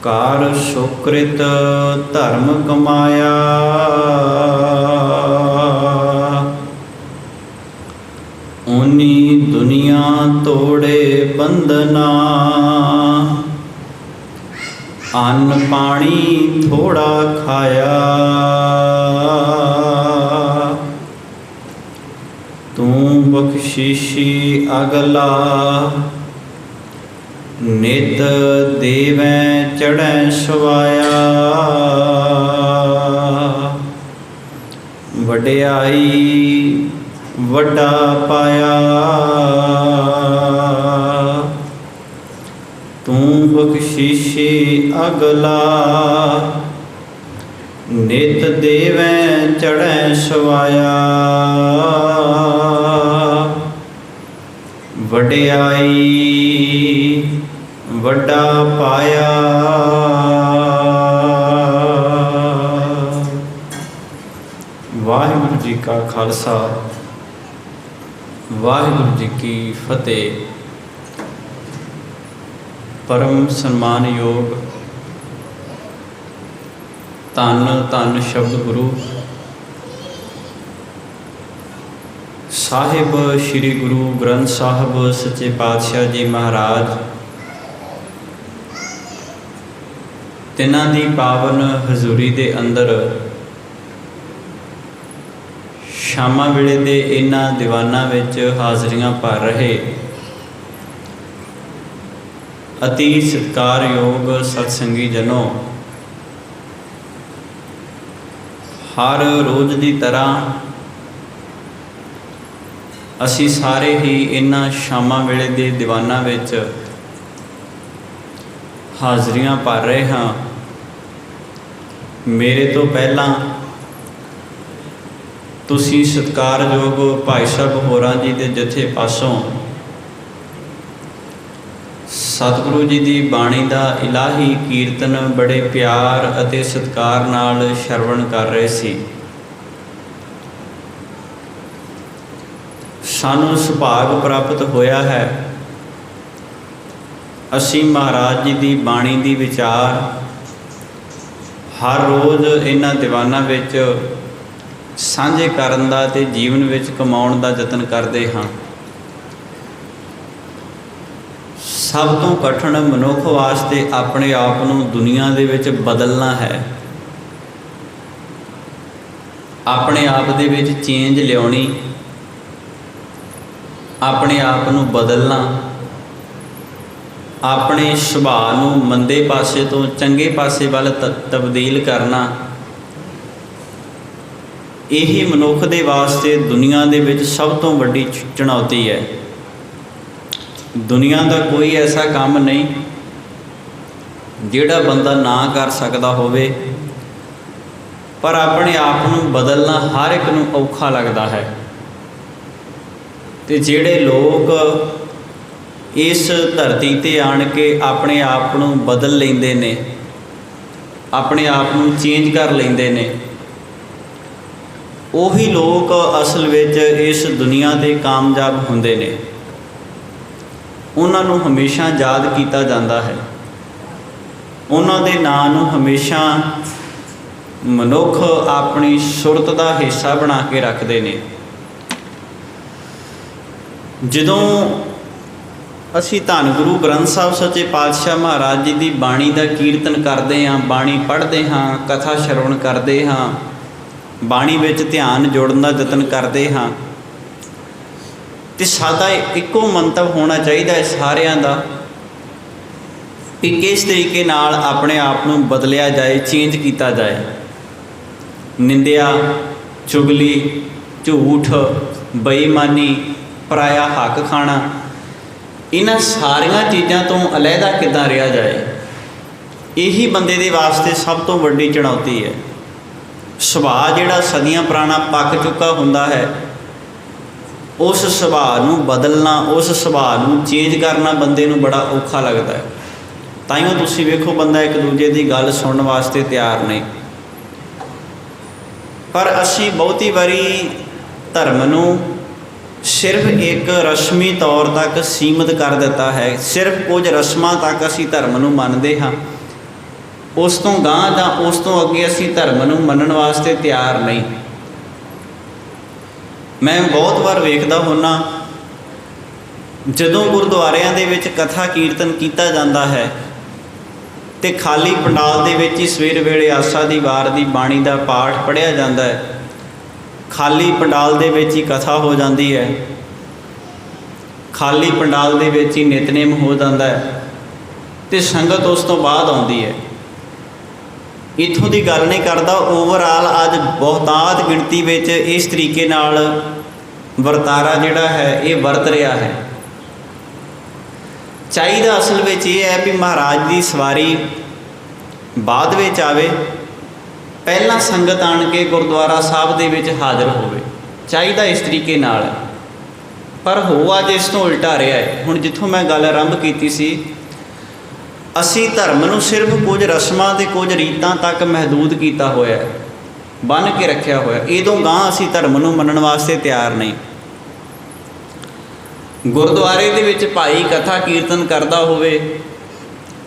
ਕਾਰ ਸੁਕ੍ਰਿਤ ਧਰਮ ਕਮਾਇਆ। ਓਨੀ ਦੁਨੀਆ ਤੋੜੇ ਬੰਧਨਾ। ਅੰਨ ਪਾਣੀ ਥੋੜਾ ਖਾਇਆ। ਤੂੰ ਬਖਸ਼ੀਸ਼ੀ ਅਗਲਾ। ਨਿਤ ਦੇਵੈ ਚੜ੍ਹੈ ਸਵਾਇਆ। ਵਡਿਆਈ ਵੱਡਾ ਪਾਇਆ। ਤੂੰ ਬਖਸ਼ੀਸ਼ੀ ਅਗਲਾ। ਨਿਤ ਦੇਵੈ ਚੜ੍ਹੈ ਸਵਾਇਆ। ਵਡਿਆਈ ਵੱਡਾ ਪਾਇਆ। ਵਾਹਿਗੁਰੂ ਜੀ ਕਾ ਖਾਲਸਾ, ਵਾਹਿਗੁਰੂ ਜੀ ਕੀ ਫਤਿਹ। ਪਰਮ ਸਨਮਾਨਯੋਗ ਧੰਨ ਧੰਨ ਸ਼ਬਦ ਗੁਰੂ ਸਾਹਿਬ ਸ੍ਰੀ ਗੁਰੂ ਗ੍ਰੰਥ ਸਾਹਿਬ ਸੱਚੇ ਪਾਤਸ਼ਾਹ ਜੀ ਮਹਾਰਾਜ, ਤਿੰਨਾਂ ਦੀ ਪਾਵਨ ਹਜ਼ੂਰੀ ਦੇ ਅੰਦਰ ਸ਼ਾਮਾਂ ਵੇਲੇ ਦੇ ਇਹਨਾਂ ਦੀਵਾਨਾਂ ਵਿੱਚ ਹਾਜ਼ਰੀਆਂ ਭਰ ਰਹੇ ਅਤੀ ਸਤਿਕਾਰਯੋਗ ਸਤਸੰਗੀ ਜਨੋ, ਹਰ ਰੋਜ਼ ਦੀ ਤਰ੍ਹਾਂ ਅਸੀਂ ਸਾਰੇ ਹੀ ਇਹਨਾਂ ਸ਼ਾਮਾਂ ਵੇਲੇ ਦੇ ਦੀਵਾਨਾਂ ਵਿੱਚ ਹਾਜ਼ਰੀਆਂ ਭਰ ਰਹੇ ਹਾਂ। ਮੇਰੇ ਤੋਂ ਪਹਿਲਾਂ ਤੁਸੀਂ ਸਤਿਕਾਰਯੋਗ ਭਾਈ ਸਾਹਿਬ ਹੋਰਾਂ ਜੀ ਦੇ ਜਥੇ ਪਾਸੋਂ ਸਤਿਗੁਰੂ ਜੀ ਦੀ ਬਾਣੀ ਦਾ ਇਲਾਹੀ ਕੀਰਤਨ ਬੜੇ ਪਿਆਰ ਅਤੇ ਸਤਿਕਾਰ ਨਾਲ ਸ਼ਰਵਣ ਕਰ ਰਹੇ ਸੀ। ਸਾਨੂੰ ਸੁਭਾਗ ਪ੍ਰਾਪਤ ਹੋਇਆ ਹੈ, ਅਸੀਂ ਮਹਾਰਾਜ ਜੀ ਦੀ ਬਾਣੀ ਦੀ ਵਿਚਾਰ ਹਰ ਰੋਜ਼ ਇਹਨਾਂ ਦੀਵਾਨਾਂ ਵਿੱਚ ਸਾਂਝੇ ਕਰਨ ਦਾ ਅਤੇ ਜੀਵਨ ਵਿੱਚ ਕਮਾਉਣ ਦਾ ਯਤਨ ਕਰਦੇ ਹਾਂ। ਸਭ ਤੋਂ ਕਠਿਨ ਮਨੁੱਖ ਵਾਸਤੇ ਆਪਣੇ ਆਪ ਨੂੰ ਦੁਨੀਆ ਦੇ ਵਿੱਚ ਬਦਲਣਾ ਹੈ, ਆਪਣੇ ਆਪ ਦੇ ਵਿੱਚ ਚੇਂਜ ਲਿਆਉਣੀ, ਆਪਣੇ ਆਪ ਨੂੰ ਬਦਲਣਾ, ਆਪਣੇ ਸੁਭਾਅ ਨੂੰ ਮੰਦੇ ਪਾਸੇ ਤੋਂ ਚੰਗੇ ਪਾਸੇ ਵੱਲ ਤਬਦੀਲ ਕਰਨਾ। ਇਹੀ ਮਨੁੱਖ ਦੇ ਵਾਸਤੇ ਦੁਨੀਆ ਦੇ ਵਿੱਚ ਸਭ ਤੋਂ ਵੱਡੀ ਚੁਣੌਤੀ ਹੈ। ਦੁਨੀਆ ਦਾ ਕੋਈ ਐਸਾ ਕੰਮ ਨਹੀਂ ਜਿਹੜਾ ਬੰਦਾ ਨਾ ਕਰ ਸਕਦਾ ਹੋਵੇ, ਪਰ ਆਪਣੇ ਆਪ ਨੂੰ ਬਦਲਣਾ ਹਰ ਇੱਕ ਨੂੰ ਔਖਾ ਲੱਗਦਾ ਹੈ। ਤੇ ਜਿਹੜੇ ਲੋਕ ਇਸ ਧਰਤੀ 'ਤੇ ਆਣ ਕੇ ਆਪਣੇ ਆਪ ਨੂੰ ਬਦਲ ਲੈਂਦੇ ਨੇ, ਆਪਣੇ ਆਪ ਨੂੰ ਚੇਂਜ ਕਰ ਲੈਂਦੇ ਨੇ, ਉਹੀ ਲੋਕ ਅਸਲ ਵਿੱਚ ਇਸ ਦੁਨੀਆ 'ਤੇ ਕਾਮਯਾਬ ਹੁੰਦੇ ਨੇ। ਉਹਨਾਂ ਨੂੰ ਹਮੇਸ਼ਾ ਯਾਦ ਕੀਤਾ ਜਾਂਦਾ ਹੈ, ਉਹਨਾਂ ਦੇ ਨਾਂ ਨੂੰ ਹਮੇਸ਼ਾ ਮਨੁੱਖ ਆਪਣੀ ਸੁਰਤ ਦਾ ਹਿੱਸਾ ਬਣਾ ਕੇ ਰੱਖਦੇ ਨੇ। ਜਦੋਂ ਅਸੀਂ ਧੰਨ ਗੁਰੂ ਗ੍ਰੰਥ ਸਾਹਿਬ ਸੱਚੇ ਪਾਤਸ਼ਾਹ ਮਹਾਰਾਜ ਜੀ ਦੀ ਬਾਣੀ ਦਾ ਕੀਰਤਨ ਕਰਦੇ ਹਾਂ, ਬਾਣੀ ਪੜ੍ਹਦੇ ਹਾਂ, ਕਥਾ ਸ਼ਰਵਣ ਕਰਦੇ ਹਾਂ, ਬਾਣੀ ਵਿੱਚ ਧਿਆਨ ਜੋੜਨ ਦਾ ਯਤਨ ਕਰਦੇ ਹਾਂ, ਤੇ ਸਾਡਾ ਇੱਕੋ ਮੰਤਵ ਹੋਣਾ ਚਾਹੀਦਾ ਹੈ ਸਾਰਿਆਂ ਦਾ ਕਿ ਕਿਸ ਤਰੀਕੇ ਨਾਲ ਆਪਣੇ ਆਪ ਨੂੰ ਬਦਲਿਆ ਜਾਏ, ਚੇਂਜ ਕੀਤਾ ਜਾਏ। ਨਿੰਦਿਆ, ਚੁਗਲੀ, ਝੂਠ, ਬੇਈਮਾਨੀ, ਪਰਾਇਆ ਹੱਕ ਖਾਣਾ, ਇਹਨਾਂ ਸਾਰੀਆਂ ਚੀਜ਼ਾਂ ਤੋਂ ਅਲੱਗਾ ਕਿੱਦਾਂ ਰਿਹਾ ਜਾਏ, ਇਹੀ ਬੰਦੇ ਦੇ ਵਾਸਤੇ ਸਭ ਤੋਂ ਵੱਡੀ ਚੁਣੌਤੀ ਹੈ। ਸੁਭਾਅ ਜਿਹੜਾ ਸਦੀਆਂ ਪੁਰਾਣਾ ਪੱਕ ਚੁੱਕਾ ਹੁੰਦਾ ਹੈ, ਉਸ ਸੁਭਾਅ ਨੂੰ ਬਦਲਣਾ, ਉਸ ਸੁਭਾਅ ਨੂੰ ਚੇਂਜ ਕਰਨਾ ਬੰਦੇ ਨੂੰ ਬੜਾ ਔਖਾ ਲੱਗਦਾ ਹੈ। ਤਾਈਓ ਤੁਸੀਂ ਵੇਖੋ ਬੰਦਾ ਇੱਕ ਦੂਜੇ ਦੀ ਗੱਲ ਸੁਣਨ ਵਾਸਤੇ ਤਿਆਰ ਨਹੀਂ। ਪਰ ਅਸੀਂ ਬਹੁਤੀ ਵਾਰੀ ਧਰਮ ਨੂੰ ਸਿਰਫ ਇੱਕ ਰਸਮੀ ਤੌਰ ਤੱਕ ਸੀਮਿਤ ਕਰ ਦਿੱਤਾ ਹੈ। ਸਿਰਫ ਕੁਝ ਰਸਮਾਂ ਤੱਕ ਅਸੀਂ ਧਰਮ ਨੂੰ ਮੰਨਦੇ ਹਾਂ, उस तो गांह जां उस तो अगे असीं धर्म नूं मनण वास्ते तैयार नहीं। मैं बहुत बार वेखदा हुन्ना जदों गुरुद्वारिਆਂ ਦੇ ਵਿੱਚ कथा कीर्तन किया जाता है तो खाली पंडाल ਦੇ ਵਿੱਚ ही सवेर वेले आसा दी वार दी बाणी का पाठ पढ़िया जाता है, खाली पंडाल ਦੇ ਵਿੱਚ ही कथा हो जाती है, खाली पंडाल ਦੇ ਵਿੱਚ ही नितनेम हो जाता है तो संगत उस तो बाद आती है। इत्थों की गल नहीं करता, ओवरऑल अज बहुतात गिणती विच इस तरीके नाल वरतारा जिहड़ा है ये वरत रहा है। चाहिदा असल में ये है भी महाराज की सवारी बाद में आवे, पहला संगत आण के गुरुद्वारा साहब दे विच हाज़र होवे, चाहिदा इस तरीके नाल। पर हो अज इस तो उल्टा रहा है। हुण जिथों मैं गल आरंभ की सी, असी धर्म नूं सिर्फ कुछ रस्मां ते कुछ रीतां तक महदूद किया होया है, बन के रखा होया। इदों गांह असी धर्म नूं मनण वास्ते तैयार नहीं। गुरुद्वारे दे विच भाई कथा कीर्तन करदा होवे,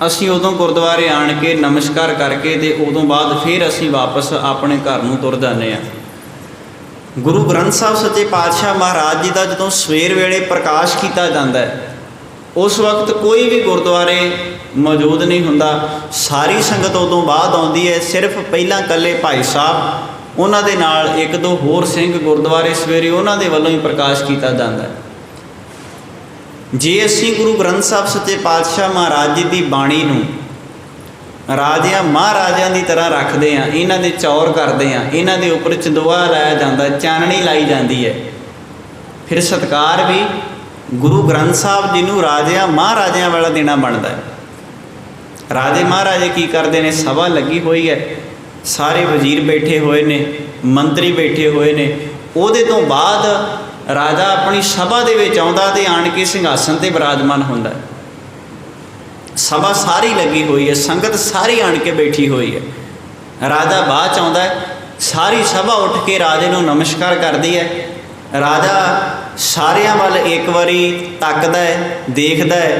असी उदों गुरुद्वारे आण के नमस्कार करके ते उदों बाद फिर असी वापस अपने घर नूं तुर जाने आ। गुरु ग्रंथ साहब सच्चे पातशाह महाराज जी का जदों सवेर वेले प्रकाश किया जाता है, उस वक्त कोई भी गुरुद्वारे मौजूद नहीं हुंदा, सारी संगत उदों बाद आउंदी है। सिर्फ पहला कल्ले भाई साहब उन्हां दे नाल एक दो होर सिंह गुरुद्वारे सवेरे उन्हां दे वल्लों ही प्रकाश किया जाता है। जे असीं गुरु ग्रंथ साहब सच्चे पातशाह महाराज जी की बाणी नूं राजियां महाराजियां की तरह रखते हैं, इन्हां दे चौर करते हैं, इन्हां दे उपर चंदोआ लाया जाता, चाननी लाई जाती है, फिर सत्कार भी गुरु ग्रंथ साहब जी नूं राजियां महाराजियां वाला देना बनता है। राजे महाराजे की करते हैं, सभा लगी हुई है, सारे वजीर बैठे हुए ने, मंत्री बैठे हुए ने, उहदे तो बाद राजा अपनी सभा दे विच आउंदा ते आण के सिंघासन ते विराजमान हुंदा है। सभा सारी लगी हुई है, संगत सारी आण के बैठी हुई है, राजा बाद च आउंदा है, सारी सभा उठ के राजे नूं नमस्कार करदी है। राजा सारियां वल एक बारी तकदा है, देखदा है,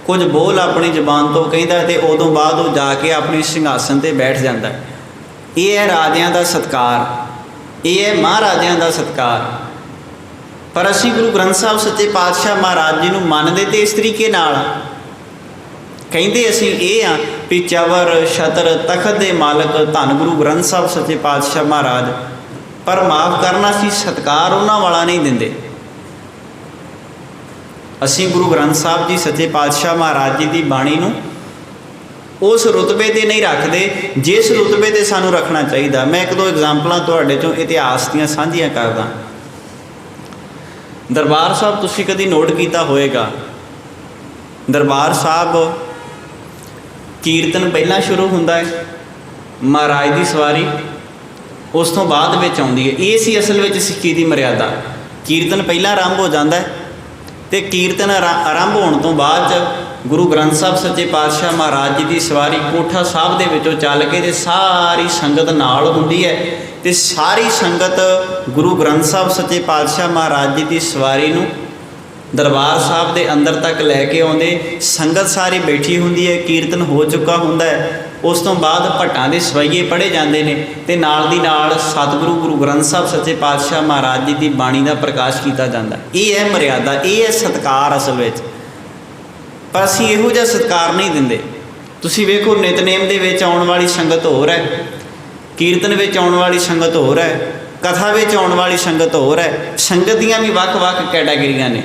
कुछ बोल अपनी जबान तो कहता है, तो उदों बाद वो जाके अपने सिंघासन ते बैठ जाता है। ये है राजियां दा सत्कार, ये है महाराजियां दा सत्कार। पर असीं गुरु ग्रंथ साहब सच्चे पातशाह महाराज जी नूं मनदे ते इस तरीके नाल कहिंदे असीं ये हाँ भी चवर छतर तखत दे मालक धन गुरु ग्रंथ साहब सच्चे पातशाह महाराज, पर माफ़ करना असीं सत्कार उन्हां वाला नहीं दिंदे। असीं गुरु ग्रंथ साहब जी सच्चे पातशाह महाराज जी की बाणी नूं उस रुतबे ते नहीं रखते जिस रुतबे ते सानू रखना चाहिए। मैं एक दो एग्जाम्पलां तुहाडे चों इतिहास दीयां साझीआं करदा। दरबार साहब तुसीं कदी नोट किया होएगा, दरबार साहब कीर्तन पहला शुरू हुंदा है, महाराज की सवारी उस तो बाद विच आउंदी है। ये सी असल में सिक्खी की मर्यादा। कीर्तन पहला आरंभ हो जाता है तो कीर्तन आरंभ होने तो बाद गुरु ग्रंथ साहब सच्चे पातशाह महाराज जी की सवारी कोठा साहब दे विचों चल के ते सारी संगत नाल हुंदी है, ते सारी संगत गुरु ग्रंथ साहब सच्चे पातशाह महाराज जी की सवारी नूं दरबार साहब के अंदर तक लैके आउंदे। संगत सारी बैठी हुंदी है, कीर्तन हो चुका हुंदा है। उस तो बाद भट्टां दे सवैये पढ़े जाते हैं तो नाल दी नाल सतगुरु गुरु ग्रंथ साहब सच्चे पातशाह महाराज जी की बाणी का प्रकाश किया जाता है। ये है मर्यादा, ये है सत्कार असल में। पर असीं इहो जिहा सत्कार नहीं दिंदे। तुसीं वेखो नितनेम दे विच आउण वाली संगत होर है, कीर्तन विच आउण वाली संगत होर है, कथा विच आउण वाली संगत होर है। संगत दीयां भी वख-वख कैटागरियां ने।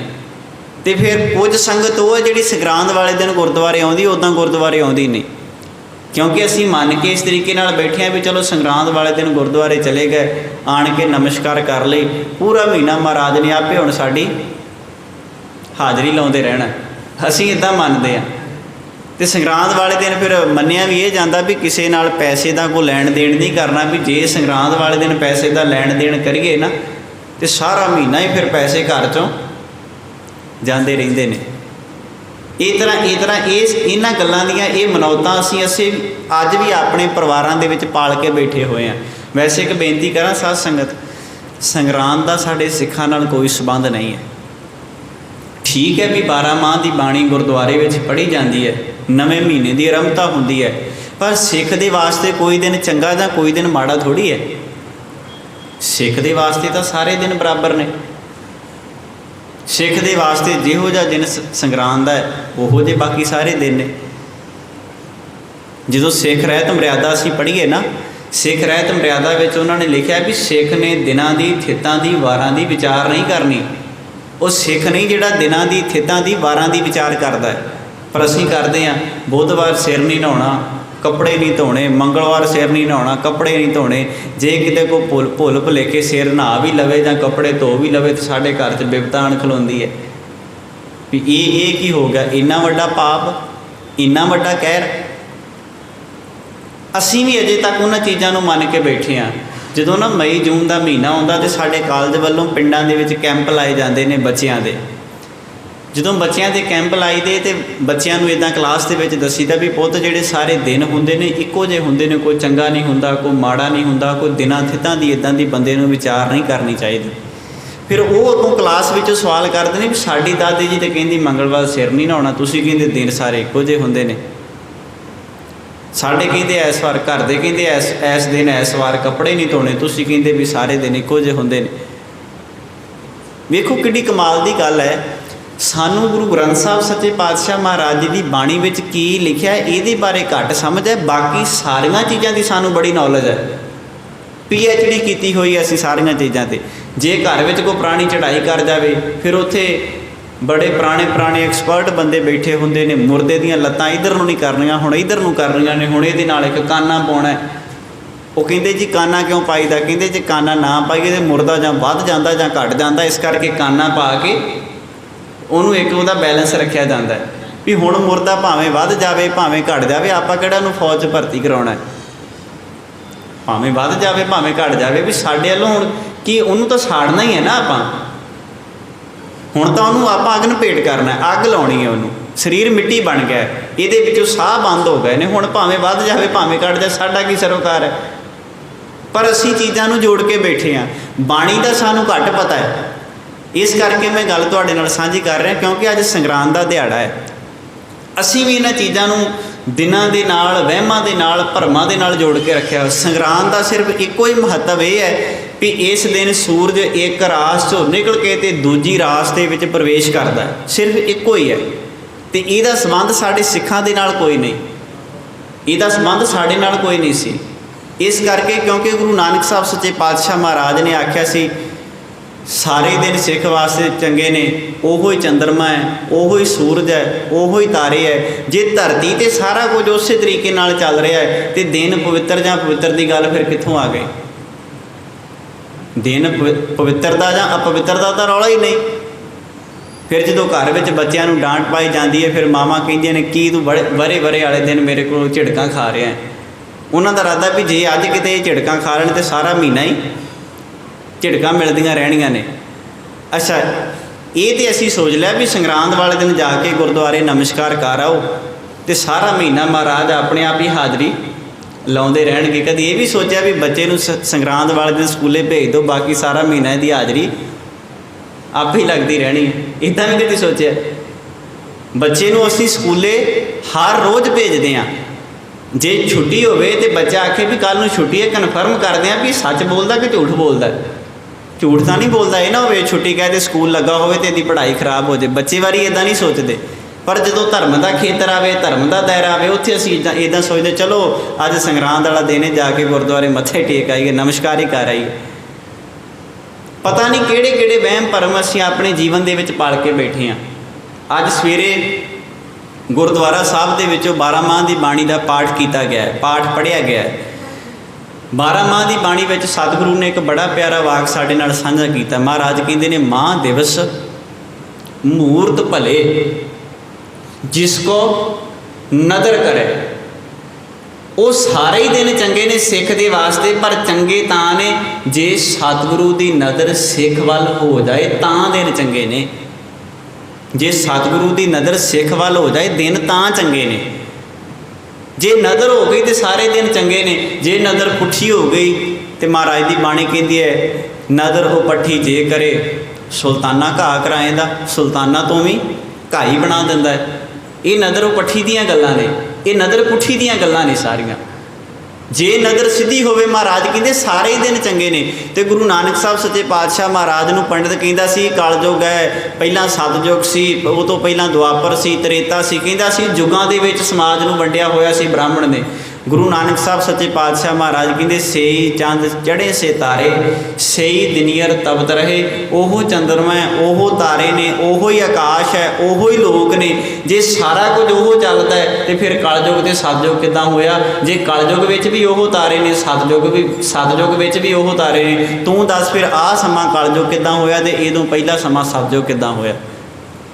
तो फिर कुछ संगत वो है जिहड़ी संगरांद वाले दिन गुरुद्वारे आउंदी, उदां गुरुद्वारे आउंदी नहीं, क्योंकि असीं मन के इस तरीके नाल बैठे हैं भी चलो संगरांद वाले दिन गुरुद्वारे चले गए, आण के नमस्कार कर लई, पूरा महीना महाराज ने आपे हुण साडी हाज़री लाउंदे रहना। असीं इदां मनदे आ। तो संगरांद वाले दिन फिर मन्निया भी ये जाता भी किसी नाल पैसे का कोई लैण देण नहीं करना, भी जे संगरांद वाले दिन पैसे का लैण देण करिए ना तो सारा महीना ही फिर पैसे घर चों जाते रहते हैं। इस तरह इन्हां गल्लां दीयां ये मनौतां असीं अज भी अपने परिवारां दे विच पाल के बैठे हुए हैं। वैसे एक बेनती करा साध संगत, संगरांद का साडे सिखां नाल कोई संबंध नहीं है, ठीक है भी 12 माह की बाणी गुरुद्वारे में पढ़ी जाती है, नवे महीने की आरंभता होंदी है, पर सिख दे वास्ते कोई दिन चंगा जां कोई दिन माड़ा थोड़ी है। सिख दे वास्ते तो सारे दिन बराबर ने। सिख दे वास्ते जिहो जिहा दिन संगरांद का है उहो जे बाकी सारे दिन ने। जो सिख रहत मर्यादा असीं पढ़ीए ना, सिख रहत मर्यादा में उन्होंने लिखा भी सिख ने दिनां दी थितां दी वारां दी विचार नहीं करनी। वो सिख नहीं जिहड़ा दिनां दी थितां दी वारां दी विचार करता है, पर असीं करते हैं। बुधवार सिर नहीं नहाउणा, कपड़े नहीं धोने, मंगलवार सिर नहीं नहाउणा, कपड़े नहीं धोने। जे किते कोई भुल भुलेखे सिर नहा भी लवे जां कपड़े धो भी लवे तो साडे घर च बिपता आण खलोंदी है भी ये की हो गया, इन्ना वड्डा पाप, इन्ना वड्डा कहर। असीं भी अजे तक उन्हां चीज़ां नूं मन के बैठे हाँ। जदों ना मई जून का महीना आउंदा ते साडे कालज वल्लों पिंडां दे विच कैंप लाए जांदे ने बच्चियां दे। जदों बच्चियां दे कैंप लाई दे ते बच्चियां नूं इदां क्लास दे विच दसीदा भी पुੱਤ जिहड़े सारे दिन हुंदे ने इक्को जिहे हुंदे ने, कोई चंगा नहीं हुंदा, कोई माड़ा नहीं हुंदा, कोई दिनां थितां दी इदां दी बंदे नूं विचार नहीं करनी चाहिदी। फिर वो अगों क्लास विच सवाल करदे ने भी साडी दादी जी ते कहंदी मंगलवार सिर नहीं नहाउणा, तुसीं कहंदे दिन सारे इक्को जिहे हुंदे ने। साडे कहंदे ऐसवार घर दे कहंदे ऐस दिन ऐसवार कपड़े नहीं धोने, तुसीं कहंदे भी सारे दिन इक्को जिहे हुंदे ने। वेखो किड्डी कमाल दी गल है। सानू गुरु ग्रंथ साहब सच्चे पातशाह महाराज जी की बाणी में की लिखा है ये बारे घट समझ है, बाकी सारिया चीज़ों की सानू बड़ी नॉलेज है। PhD की हुई है असी सारिया चीज़ों से। जे घर में कोई पुरानी चढ़ाई कर जाए फिर उत्थे बड़े पुराने एक्सपर्ट बंदे बैठे होंदे ने, मुरदे दियां लत्तां इधर नूं नहीं करनियां, हुण इधर नूं करनियां ने, हुण इहदे नाल एक काना पाउणा है। वो कहंदे जी काना क्यों पाईदा, कहंदे जे काना ना पाईए तो मुरदा जां वध जांदा जां घट जांदा, इस करके काना पा के ਉਹਨੂੰ एक ਉਹਦਾ बैलेंस रखा जाता है भी हुण मुरदा भावें वध जाए भावें घट जाए, आपां किहड़ा नूं फौज च भर्ती कराउणा है, भावें वध जाए भावें घट जाए भी साडे वल्लों हुण कि उहनूं तां साड़ना ही है ना। आपां हुण तां उहनूं आपां अग्न भेट करना है, अग लाउणी है उहनूं, शरीर मिट्टी बन गया, इहदे विचों साह बंद हो गए ने, हुण भावें वध जाए भावें घट जाए साडा की सरोकार है। पर असीं चीज़ां नूं जोड़ के बैठे हाँ, बाणी दा सानूं घट पता है। इस करके मैं गल तुहाडे नाल साझी कर रहा क्योंकि अज संगरांद का दिहाड़ा है। असी भी इन्हां चीज़ों नूं दिनां दे नाल वहमां दे नाल भरमां दे नाल जोड़ के रखिया। संगरांद का सिर्फ एको ही महत्व यह है कि इस दिन सूरज एक रास चों निकल के ते दूजी रास दे विच प्रवेश करता है, सिर्फ एको ही है। तो इहदा संबंध साडे सिखां दे नाल कोई नहीं, इहदा संबंध साडे नाल कोई नहीं सी। इस करके क्योंकि गुरु नानक साहब सच्चे पातशाह महाराज ने आख्या सी सारे दिन सिख वास्ते चंगे ने, ओहो ही चंद्रमा है, ओहो ही सूरज है, ओहो ही तारे है। जे धरती ते सारा कुछ उस तरीके नाल चल रहा है तो दिन पवित्र जां पवित्र की गल फिर कित्थों आ गई। दिन पवित्रता जां अपवित्रता तो रौला ही नहीं। फिर जो घर में बच्चों को डांट पाई जाती है फिर मावां कहिंदियां ने कि तू बड़े वरे वाले दिन मेरे को झिड़कां खा रहा है। उन्हों का इरादा भी जे अज किते झिड़कां खा लेण तो सारा महीना ही झिड़कां मिलदियां रहणियां ने। अच्छा ये तो असीं सोच लिया भी संगरांद वाले दिन जाके गुरुद्वारे नमस्कार कर आओ तो सारा महीना महाराज अपने आप ही हाज़री लाउंदे रहणगे। कभी ये भी सोचा भी बच्चे नूं संगरांद वाले दिन स्कूले भेज दो, बाकी सारा महीना की हाज़री आप ही लगती रहनी है। इदां भी कभी सोचा बच्चे नूं असीं स्कूले हर रोज़ भेजते हैं। जे छुट्टी होवे तो बच्चा आखे भी कल नूं छुट्टी है, कन्फर्म करते हैं भी सच बोलता कि झूठ बोलता। झूठ तो नहीं बोलता, ये ना हो छुट्टी कहते स्कूल लगा हो तो इसकी पढ़ाई खराब हो जाए। बच्चे वारी इदा नहीं सोचते, पर जो धर्म का खेतर आए धर्म का दायरा आए उत्थे असीं इदा सोचते चलो अज संगरांद वाला दिन है जाके गुरुद्वारे मत्थे टेक आईए, नमस्कार ही कर आईए। पता नहीं किहड़े किहड़े वहम भरम असीं अपने जीवन दे विच पाल के बैठे हैं। अज सवेरे गुरुद्वारा साहब दे विचों 12 माह की बाणी का पाठ किया गया है, पाठ पढ़िया गया है। 12 माह की बाणी में सतगुरु ने एक बड़ा प्यारा वाक साडे नाल साझा किया। महाराज कहते हैं माह दिवस मुहूर्त भले जिसको नदर करे। वो सारे ही दिन चंगे ने सिख दे वास्ते, पर चंगे तां ने जे सतगुरु की नज़र सिख वाल हो जाए तां दिन चंगे ने। जे सतगुरु की नज़र सिख वाल हो जाए दिन तां चंगे ने। जे नज़र हो गई तो सारे दिन चंगे ने, जे नज़र पुठी हो गई तो महाराज की बाणी कहती है नज़र हो पट्ठी जे करे ਸੁਲਤਾਨਾ ਘਾਹ ਕਰਾਏਂਦਾ, ਸੁਲਤਾਨਾ ਤੋਂ ਵੀ ਘਾਈ ਬਣਾ ਦਿੰਦਾ ਹੈ। ਇਹ ਨਦਰ ਪੱਠੀ ਦੀਆਂ ਗੱਲਾਂ ਨੇ, ਇਹ ਨਦਰ ਪੁੱਠੀ ਦੀਆਂ ਗੱਲਾਂ ਨੇ ਸਾਰੀਆਂ। ਜੇ ਨਦਰ ਸਿੱਧੀ ਹੋਵੇ, ਮਹਾਰਾਜ ਕਹਿੰਦੇ ਸਾਰੇ ਹੀ ਦਿਨ ਚੰਗੇ ਨੇ। ਤੇ ਗੁਰੂ ਨਾਨਕ ਸਾਹਿਬ ਸੱਚੇ ਪਾਤਸ਼ਾਹ ਮਹਾਰਾਜ ਨੂੰ ਪੰਡਿਤ ਕਹਿੰਦਾ ਸੀ ਕਲਯੁੱਗ ਹੈ, ਪਹਿਲਾਂ ਸਤਯੁੱਗ ਸੀ, ਉਹ ਤੋਂ ਪਹਿਲਾਂ ਦੁਆਪਰ ਸੀ, ਤ੍ਰੇਤਾ ਸੀ। ਕਹਿੰਦਾ ਸੀ ਯੁੱਗਾਂ ਦੇ ਵਿੱਚ ਸਮਾਜ ਨੂੰ ਵੰਡਿਆ ਹੋਇਆ ਸੀ ਬ੍ਰਾਹਮਣ ਨੇ। ਗੁਰੂ ਨਾਨਕ ਸਾਹਿਬ ਸੱਚੇ ਪਾਤਸ਼ਾਹ ਮਹਾਰਾਜ ਕਹਿੰਦੇ ਸੇਈ ਚੰਦ ਚੜ੍ਹੇ ਸੇ ਤਾਰੇ, ਸੇਈ ਦਿਨੀਅਰ ਤਪਤ ਰਹੇ। ਉਹ ਚੰਦਰਮਾ, ਉਹ ਤਾਰੇ ਨੇ, ਉਹੋ ਹੀ ਆਕਾਸ਼ ਹੈ, ਉਹੋ ਹੀ ਲੋਕ ਨੇ। ਜੇ ਸਾਰਾ ਕੁਝ ਉਹ ਚੱਲਦਾ ਹੈ ਤੇ ਫਿਰ ਕਲਯੁੱਗ ਤੇ ਸਤਯੁੱਗ ਕਿੱਦਾਂ ਹੋਇਆ? ਜੇ ਕਲਯੁੱਗ ਵਿੱਚ ਵੀ ਉਹ ਤਾਰੇ ਨੇ, ਸਤਯੁੱਗ ਵਿੱਚ ਵੀ ਉਹ ਤਾਰੇ ਨੇ, ਤੂੰ ਦੱਸ ਫਿਰ ਆਹ ਸਮਾਂ ਕਲਯੁੱਗ ਕਿੱਦਾਂ ਹੋਇਆ ਤੇ ਇਹਦੋਂ ਪਹਿਲਾ ਸਮਾਂ ਸਤਯੁੱਗ ਕਿੱਦਾਂ ਹੋਇਆ?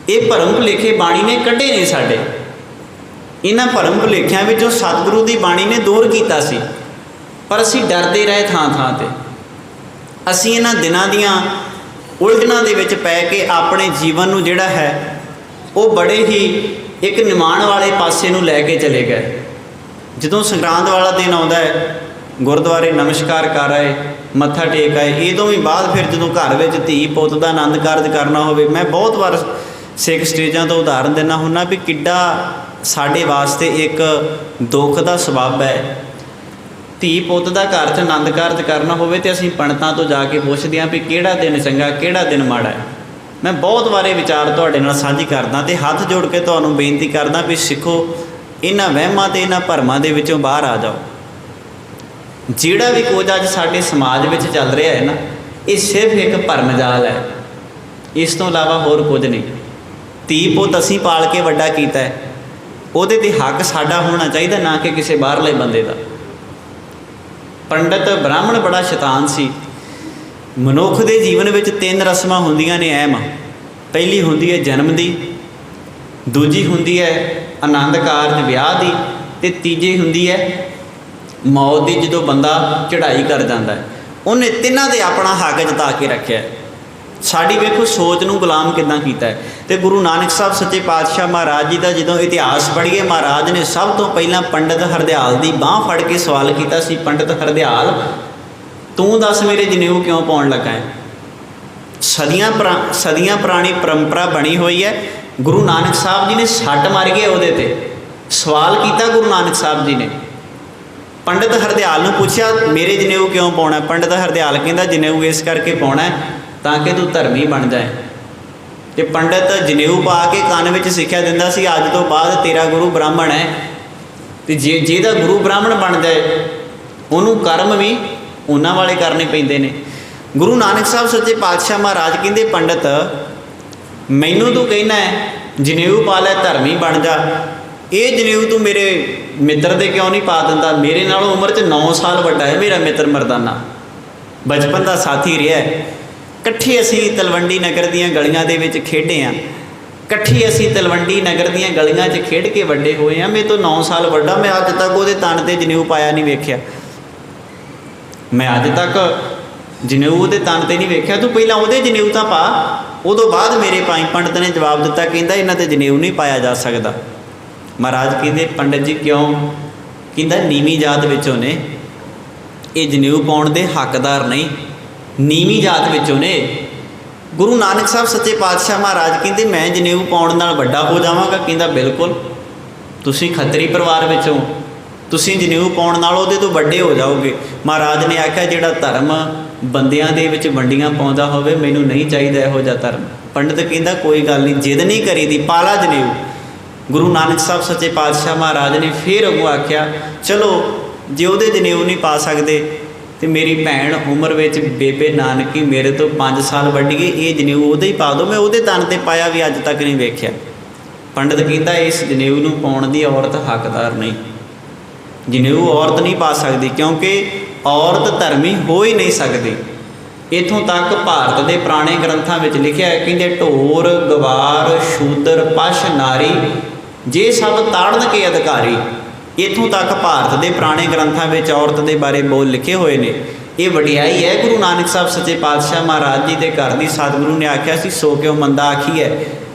ਇਹ ਭਰਮ ਭੁਲੇਖੇ ਬਾਣੀ ਨੇ ਕੱਢੇ ਨੇ ਸਾਡੇ। ਇਹਨਾਂ ਭਰਮ ਭੁਲੇਖਿਆਂ ਵਿੱਚੋਂ ਸਤਿਗੁਰੂ ਦੀ ਬਾਣੀ ਨੇ ਦੂਰ ਕੀਤਾ ਸੀ, ਪਰ ਅਸੀਂ ਡਰਦੇ ਰਹੇ ਥਾਂ ਥਾਂ 'ਤੇ। ਅਸੀਂ ਇਹਨਾਂ ਦਿਨਾਂ ਦੀਆਂ ਉਲਝਣਾਂ ਦੇ ਵਿੱਚ ਪੈ ਕੇ ਆਪਣੇ ਜੀਵਨ ਨੂੰ ਜਿਹੜਾ ਹੈ ਉਹ ਬੜੇ ਹੀ ਇੱਕ ਨਿਮਾਣ ਵਾਲੇ ਪਾਸੇ ਨੂੰ ਲੈ ਕੇ ਚਲੇ ਗਏ। ਜਦੋਂ ਸੰਗਰਾਂਦ ਵਾਲਾ ਦਿਨ ਆਉਂਦਾ ਹੈ, ਗੁਰਦੁਆਰੇ ਨਮਸਕਾਰ ਕਰ ਆਏ, ਮੱਥਾ ਟੇਕ ਆਏ, ਇਹ ਤੋਂ ਵੀ ਬਾਅਦ ਫਿਰ ਜਦੋਂ ਘਰ ਵਿੱਚ ਧੀ ਪੁੱਤ ਦਾ ਆਨੰਦ ਕਾਰਜ ਕਰਨਾ ਹੋਵੇ, ਮੈਂ ਬਹੁਤ ਵਾਰ ਸਿੱਖ ਸਟੇਜਾਂ ਤੋਂ ਉਦਾਹਰਨ ਦਿੰਦਾ ਹੁੰਦਾ ਵੀ ਕਿੱਡਾ ਸਾਡੇ ਵਾਸਤੇ ਇੱਕ ਦੁੱਖ ਦਾ ਸਬੱਬ ਹੈ। ਧੀ ਪੁੱਤ ਦਾ ਘਰ 'ਚ ਆਨੰਦ ਕਾਰਜ ਕਰਨਾ ਹੋਵੇ ਤੇ ਅਸੀਂ ਪੰਡਤਾਂ ਤੋਂ ਜਾ ਕੇ ਪੁੱਛਦੇ ਹਾਂ ਵੀ ਕਿਹੜਾ ਦਿਨ ਚੰਗਾ, ਕਿਹੜਾ ਦਿਨ ਮਾੜਾ ਹੈ। ਮੈਂ ਬਹੁਤ ਵਾਰੇ ਵਿਚਾਰ ਤੁਹਾਡੇ ਨਾਲ ਸਾਂਝੀ ਕਰਦਾ ਤੇ ਹੱਥ ਜੋੜ ਕੇ ਤੁਹਾਨੂੰ ਬੇਨਤੀ ਕਰਦਾ ਵੀ ਸਿੱਖੋ, ਇਹਨਾਂ ਵਹਿਮਾਂ ਤੇ ਇਹਨਾਂ ਭਰਮਾਂ ਦੇ ਵਿੱਚੋਂ ਬਾਹਰ ਆ ਜਾਓ। ਜਿਹੜਾ ਵੀ ਕੁਝ ਅੱਜ ਸਾਡੇ ਸਮਾਜ ਵਿੱਚ ਚੱਲ ਰਿਹਾ ਹੈ ਨਾ, ਇਹ ਸਿਰਫ ਇੱਕ ਭਰਮ ਜਾਲ ਹੈ, ਇਸ ਤੋਂ ਇਲਾਵਾ ਹੋਰ ਕੁਝ ਨਹੀਂ। ਧੀ ਪੁੱਤ ਅਸੀਂ ਪਾਲ ਕੇ ਵੱਡਾ ਕੀਤਾ ਹੈ, ਉਹਦੇ 'ਤੇ ਹੱਕ ਸਾਡਾ ਹੋਣਾ ਚਾਹੀਦਾ, ਨਾ ਕਿ ਕਿਸੇ ਬਾਹਰਲੇ ਬੰਦੇ ਦਾ। ਪੰਡਤ ਬ੍ਰਾਹਮਣ ਬੜਾ ਸ਼ੈਤਾਨ ਸੀ। ਮਨੁੱਖ ਦੇ ਜੀਵਨ ਵਿੱਚ 3 ਰਸਮਾਂ ਹੁੰਦੀਆਂ ਨੇ ਅਹਿਮ। ਪਹਿਲੀ ਹੁੰਦੀ ਹੈ ਜਨਮ ਦੀ, ਦੂਜੀ ਹੁੰਦੀ ਹੈ ਆਨੰਦ ਕਾਰਜ ਵਿਆਹ ਦੀ, ਤੇ ਤੀਜੀ ਹੁੰਦੀ ਹੈ ਮੌਤ ਦੀ, ਜਦੋਂ ਬੰਦਾ ਚੜ੍ਹਾਈ ਕਰ ਜਾਂਦਾ ਹੈ। ਉਹਨੇ ਤਿੰਨਾਂ ਦੇ ਆਪਣਾ ਹੱਕ ਜਤਾ ਕੇ ਰੱਖਿਆ। ਸਾਡੀ ਵੇਖੋ ਸੋਚ ਨੂੰ ਗੁਲਾਮ ਕਿੱਦਾਂ ਕੀਤਾ ਹੈ। ਤੇ ਗੁਰੂ ਨਾਨਕ ਸਾਹਿਬ ਸੱਚੇ ਪਾਤਸ਼ਾਹ ਮਹਾਰਾਜ ਜੀ ਦਾ ਜਦੋਂ ਇਤਿਹਾਸ ਪੜ੍ਹੀਏ, ਮਹਾਰਾਜ ਨੇ ਸਭ ਤੋਂ ਪਹਿਲਾਂ ਪੰਡਿਤ ਹਰਦਿਆਲ ਦੀ ਬਾਂਹ ਫੜ ਕੇ ਸਵਾਲ ਕੀਤਾ ਸੀ, ਪੰਡਿਤ ਹਰਦਿਆਲ ਤੂੰ ਦੱਸ ਮੇਰੇ ਜਨੇਊ ਕਿਉਂ ਪਾਉਣ ਲੱਗਾ ਹੈ? ਸਦੀਆਂ ਪੁਰਾਣੀ ਪਰੰਪਰਾ ਬਣੀ ਹੋਈ ਹੈ। ਗੁਰੂ ਨਾਨਕ ਸਾਹਿਬ ਜੀ ਨੇ ਸੱਟ ਮਾਰ ਗਏ ਉਹਦੇ 'ਤੇ। ਸਵਾਲ ਕੀਤਾ ਗੁਰੂ ਨਾਨਕ ਸਾਹਿਬ ਜੀ ਨੇ, ਪੰਡਿਤ ਹਰਦਿਆਲ ਨੂੰ ਪੁੱਛਿਆ ਮੇਰੇ ਜਨੇਊ ਕਿਉਂ ਪਾਉਣਾ? ਪੰਡਿਤ ਹਰਦਿਆਲ ਕਹਿੰਦਾ ਜਨੇਊ ਇਸ ਕਰਕੇ ਪਾਉਣਾ ਤਾਂ ਕਿ ਤੂੰ ਧਰਮੀ ਬਣ ਜਾਏ। ਤੇ ਪੰਡਿਤ ਜਨੇਊ ਪਾ ਕੇ ਕੰਨ ਵਿੱਚ ਸਿੱਖਿਆ ਦਿੰਦਾ ਸੀ ਅੱਜ ਤੋਂ ਬਾਅਦ ਤੇਰਾ ਗੁਰੂ ਬ੍ਰਾਹਮਣ ਹੈ, ਤੇ ਜਿਹਦਾ ਗੁਰੂ ਬ੍ਰਾਹਮਣ ਬਣ ਜਾਏ ਉਹਨੂੰ ਕਰਮ ਵੀ ਉਹਨਾਂ ਵਾਲੇ ਕਰਨੇ ਪੈਂਦੇ ਨੇ। ਗੁਰੂ ਨਾਨਕ ਸਾਹਿਬ ਸੱਚੇ ਪਾਤਸ਼ਾਹ ਮਹਾਰਾਜ ਕਹਿੰਦੇ ਪੰਡਿਤ ਮੈਨੂੰ ਤੂੰ ਕਹਿਣਾ ਹੈ ਜਨੇਊ ਪਾ ਲੈ, ਧਰਮੀ ਬਣ ਜਾ, ਇਹ ਜਨੇਊ ਤੂੰ ਮੇਰੇ ਮਿੱਤਰ ਦੇ ਕਿਉਂ ਨਹੀਂ ਪਾ ਦਿੰਦਾ? ਮੇਰੇ ਨਾਲੋਂ ਉਮਰ 'ਚ 9 ਸਾਲ ਵੱਡਾ ਹੈ ਮੇਰਾ ਮਿੱਤਰ ਮਰਦਾਨਾ, ਬਚਪਨ ਦਾ ਸਾਥੀ ਰਿਹਾ। ਇਕੱਠੇ ਅਸੀਂ ਤਲਵੰਡੀ ਨਗਰ ਦੀਆਂ ਗਲੀਆਂ ਦੇ ਵਿੱਚ ਖੇਡੇ ਹਾਂ, ਇਕੱਠੇ ਅਸੀਂ ਤਲਵੰਡੀ ਨਗਰ ਦੀਆਂ ਗਲੀਆਂ 'ਚ ਖੇਡ ਕੇ ਵੱਡੇ ਹੋਏ ਹਾਂ। ਮੇਰੇ ਤੋਂ 9 ਸਾਲ ਵੱਡਾ, ਮੈਂ ਅੱਜ ਤੱਕ ਉਹਦੇ ਤਨ 'ਤੇ ਜਨੇਊ ਪਾਇਆ ਨਹੀਂ ਵੇਖਿਆ। ਮੈਂ ਅੱਜ ਤੱਕ ਜਨੇਊ ਉਹਦੇ ਤਨ 'ਤੇ ਨਹੀਂ ਵੇਖਿਆ। ਤੂੰ ਪਹਿਲਾਂ ਉਹਦੇ ਜਨੇਊ ਤਾਂ ਪਾ, ਉਦੋਂ ਬਾਅਦ ਮੇਰੇ ਪਾਈ। ਪੰਡਤ ਨੇ ਜਵਾਬ ਦਿੱਤਾ, ਕਹਿੰਦਾ ਇਹਨਾਂ 'ਤੇ ਜਨੇਊ ਨਹੀਂ ਪਾਇਆ ਜਾ ਸਕਦਾ। ਮਹਾਰਾਜ ਕਹਿੰਦੇ ਪੰਡਤ ਜੀ ਕਿਉਂ? ਕਹਿੰਦਾ ਨੀਵੀਂ ਜਾਤ ਵਿੱਚੋਂ ਨੇ, ਇਹ ਜਨੇਊ ਪਾਉਣ ਦੇ ਹੱਕਦਾਰ ਨਹੀਂ, ਨੀਵੀਂ ਜਾਤ ਵਿੱਚੋਂ ਨੇ। ਗੁਰੂ ਨਾਨਕ ਸਾਹਿਬ ਸੱਚੇ ਪਾਤਸ਼ਾਹ ਮਹਾਰਾਜ ਕਹਿੰਦੇ ਮੈਂ ਜਨੇਊ ਪਾਉਣ ਨਾਲ ਵੱਡਾ ਹੋ ਜਾਵਾਂਗਾ? ਕਹਿੰਦਾ ਬਿਲਕੁਲ, ਤੁਸੀਂ ਖੱਤਰੀ ਪਰਿਵਾਰ ਵਿੱਚੋਂ, ਤੁਸੀਂ ਜਨੇਊ ਪਾਉਣ ਨਾਲ ਉਹਦੇ ਤੋਂ ਵੱਡੇ ਹੋ ਜਾਓਗੇ। ਮਹਾਰਾਜ ਨੇ ਆਖਿਆ ਜਿਹੜਾ ਧਰਮ ਬੰਦਿਆਂ ਦੇ ਵਿੱਚ ਵੰਡੀਆਂ ਪਾਉਂਦਾ ਹੋਵੇ, ਮੈਨੂੰ ਨਹੀਂ ਚਾਹੀਦਾ ਇਹੋ ਜਿਹਾ ਧਰਮ। ਪੰਡਿਤ ਕਹਿੰਦਾ ਕੋਈ ਗੱਲ ਨਹੀਂ, ਜਿੱਦ ਨਹੀਂ ਕਰੀਦੀ, ਪਾਲਾ ਜਨੇਊ। ਗੁਰੂ ਨਾਨਕ ਸਾਹਿਬ ਸੱਚੇ ਪਾਤਸ਼ਾਹ ਮਹਾਰਾਜ ਨੇ ਫਿਰ ਅੱਗੋਂ ਆਖਿਆ ਚਲੋ ਜੇ ਉਹਦੇ ਜਨੇਊ ਨਹੀਂ ਪਾ ਸਕਦੇ ਤੇ ਮੇਰੀ ਭੈਣ ਉਮਰ ਵਿੱਚ ਬੇਬੇ ਨਾਨਕੀ ਮੇਰੇ ਤੋਂ 5 ਸਾਲ ਵੱਡੀ ਹੈ, ਇਹ ਜਨੇਊ ਉਹਦੇ ਹੀ ਪਾ ਦਿਓ, ਮੈਂ ਉਹਦੇ ਤਨ 'ਤੇ ਪਾਇਆ ਵੀ ਅੱਜ ਤੱਕ ਨਹੀਂ ਵੇਖਿਆ। ਪੰਡਿਤ ਕਹਿੰਦਾ ਇਸ ਜਨੇਊ ਨੂੰ ਪਾਉਣ ਦੀ ਔਰਤ ਹੱਕਦਾਰ ਨਹੀਂ, ਜਨੇਊ ਔਰਤ ਨਹੀਂ ਪਾ ਸਕਦੀ, ਕਿਉਂਕਿ ਔਰਤ ਧਰਮੀ ਹੋ ਹੀ ਨਹੀਂ ਸਕਦੀ। ਇੱਥੋਂ ਤੱਕ ਭਾਰਤ ਦੇ ਪੁਰਾਣੇ ਗ੍ਰੰਥਾਂ ਵਿੱਚ ਲਿਖਿਆ ਹੈ, ਕਹਿੰਦੇ ਢੋਰ ਗਵਾਰ ਸ਼ੂਦਰ ਪਛ ਨਾਰੀ ਜੇ ਸਭ ਤਾੜਨ ਕੇ ਅਧਿਕਾਰੀ। ਇੱਥੋਂ ਤੱਕ ਭਾਰਤ ਦੇ ਪੁਰਾਣੇ ਗ੍ਰੰਥਾਂ ਵਿੱਚ ਔਰਤ ਦੇ ਬਾਰੇ ਬੋਲ ਲਿਖੇ ਹੋਏ ਨੇ। ਇਹ ਵਡਿਆਈ ਹੈ ਗੁਰੂ ਨਾਨਕ ਸਾਹਿਬ ਸੱਚੇ ਪਾਤਸ਼ਾਹ ਮਹਾਰਾਜ ਜੀ ਦੇ ਘਰ ਦੀ। ਸਤਿਗੁਰੂ ਨੇ ਆਖਿਆ ਸੀ ਸੋ ਕਿਉ ਮੰਦਾ ਆਖੀ ਹੈ,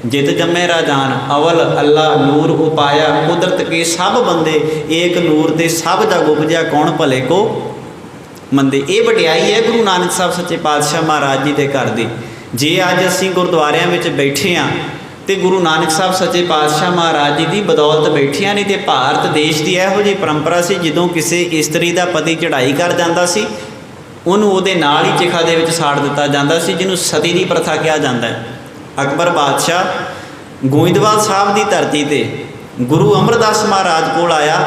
ਜਿਤ ਜੰਮੇ ਰਾਜਾਨ ਅਵਲ ਅੱਲਾ ਨੂਰ ਉਪਾਇਆ, ਕੁਦਰਤ ਕੇ ਸਭ ਬੰਦੇ ਏਕ ਨੂਰ ਤੇ ਸਭ ਜਗ ਉਪਜਿਆ, ਕੌਣ ਭਲੇ ਕੋ ਮੰਦੇ। ਇਹ ਵਡਿਆਈ ਹੈ ਗੁਰੂ ਨਾਨਕ ਸਾਹਿਬ ਸੱਚੇ ਪਾਤਸ਼ਾਹ ਮਹਾਰਾਜ ਜੀ ਦੇ ਘਰ ਦੀ। जे अज असीं गुरुद्वारिਆਂ ਵਿੱਚ बैठे हाँ तो गुरु नानक साहब सच्चे पातशाह महाराज जी की बदौलत बैठिया नहीं तो भारत देश की इहो जी परंपरा सी जदों किसी इस्त्री का पति चढ़ाई कर जाता सी उन्होंने उहदे नाल ही चिखा दे विच साड़ दिता जाता सी जिन्हों सती की प्रथा कहा जाता है। अकबर बादशाह गोइंदवाल साहब की धरती ते गुरु अमरदास महाराज कोल आया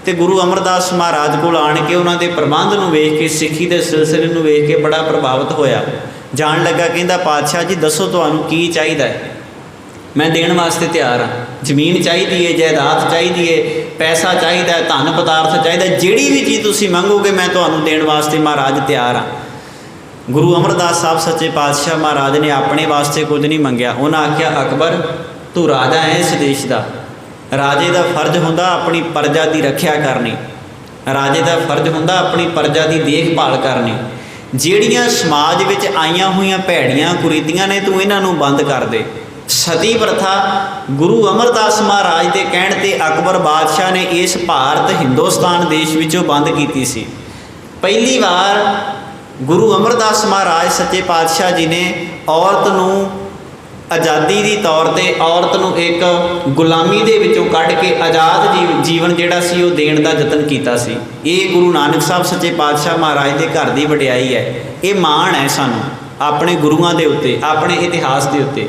तो गुरु अमरदास महाराज कोल आण के उन्होंने प्रबंध नूं वेख के सिक्खी के सिलसिले नूं वेख के बड़ा प्रभावित होया। जान लगा कहंदा पातशाह जी दसो तुहानूं की चाहीदा है, मैं देण वास्ते तैयार हाँ। जमीन चाहिए है, जायदाद चाहिए है, पैसा चाहिए, धन पदार्थ चाहिए, जिहड़ी भी चीज़ तुसीं मंगोगे मैं तुहानूं देण वास्ते महाराज तैयार हाँ। गुरु अमरदास साहब सच्चे पातशाह महाराज ने अपने वास्ते कुछ नहीं मंगया। उन्हें आख्या अकबर तू राजा है इस देश का, राजे का फर्ज हुंदा अपनी प्रजा की रखिया करनी, राजे का फर्ज हुंदा अपनी प्रजा की देखभाल करनी। जिहड़ियां समाज विच आईयां होईयां भैड़ियां कुरीतियां ने तू इन्हां नूं बंद कर दे। सती प्रथा गुरु अमरदास महाराज के कहण ते अकबर बादशाह ने इस भारत हिंदुस्तान देश विचों बंद की सी। पहली बार गुरु अमरदास महाराज सच्चे पातशाह जी ने औरत नूं आज़ादी की तौर पर औरत नूं एक गुलामी दे विचों कढ़ के आज़ाद जीवन जिहड़ा सी वो देण दा जतन कीता सी। ये गुरु नानक साहब सच्चे पातशाह महाराज के घर की वडियाई है। ये माण है सानूं अपने गुरुआं दे उत्ते, अपने इतिहास के उत्ते।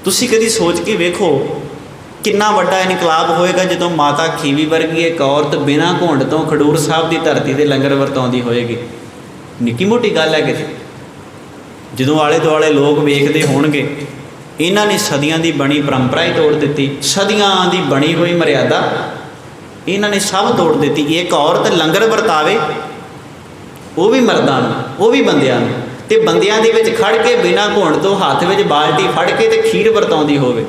तुसीं कदी सोच के वेखो कितना वड्डा इनकलाब होएगा जदों माता खीवी वर्गी एक औरत बिना घुंड तो खडूर साहब की धरती से लंगर वरताउंदी होएगी। निक्की मोटी गल है कि जदों आले दुआले लोग वेखदे होणगे इन्हां ने सदियां की बनी परंपरा ही तोड़ दी, सदियां की बनी हुई मर्यादा इन्हां ने सब तोड़ दी। एक औरत लंगर वरतावे वो भी मर्दां नूं, वो भी बंदियां नूं, ते बंदियां दे विच खड़ के बिना घुंड तो हाथ में बाल्टी फड़ के ते खीर वरताउंदी होवे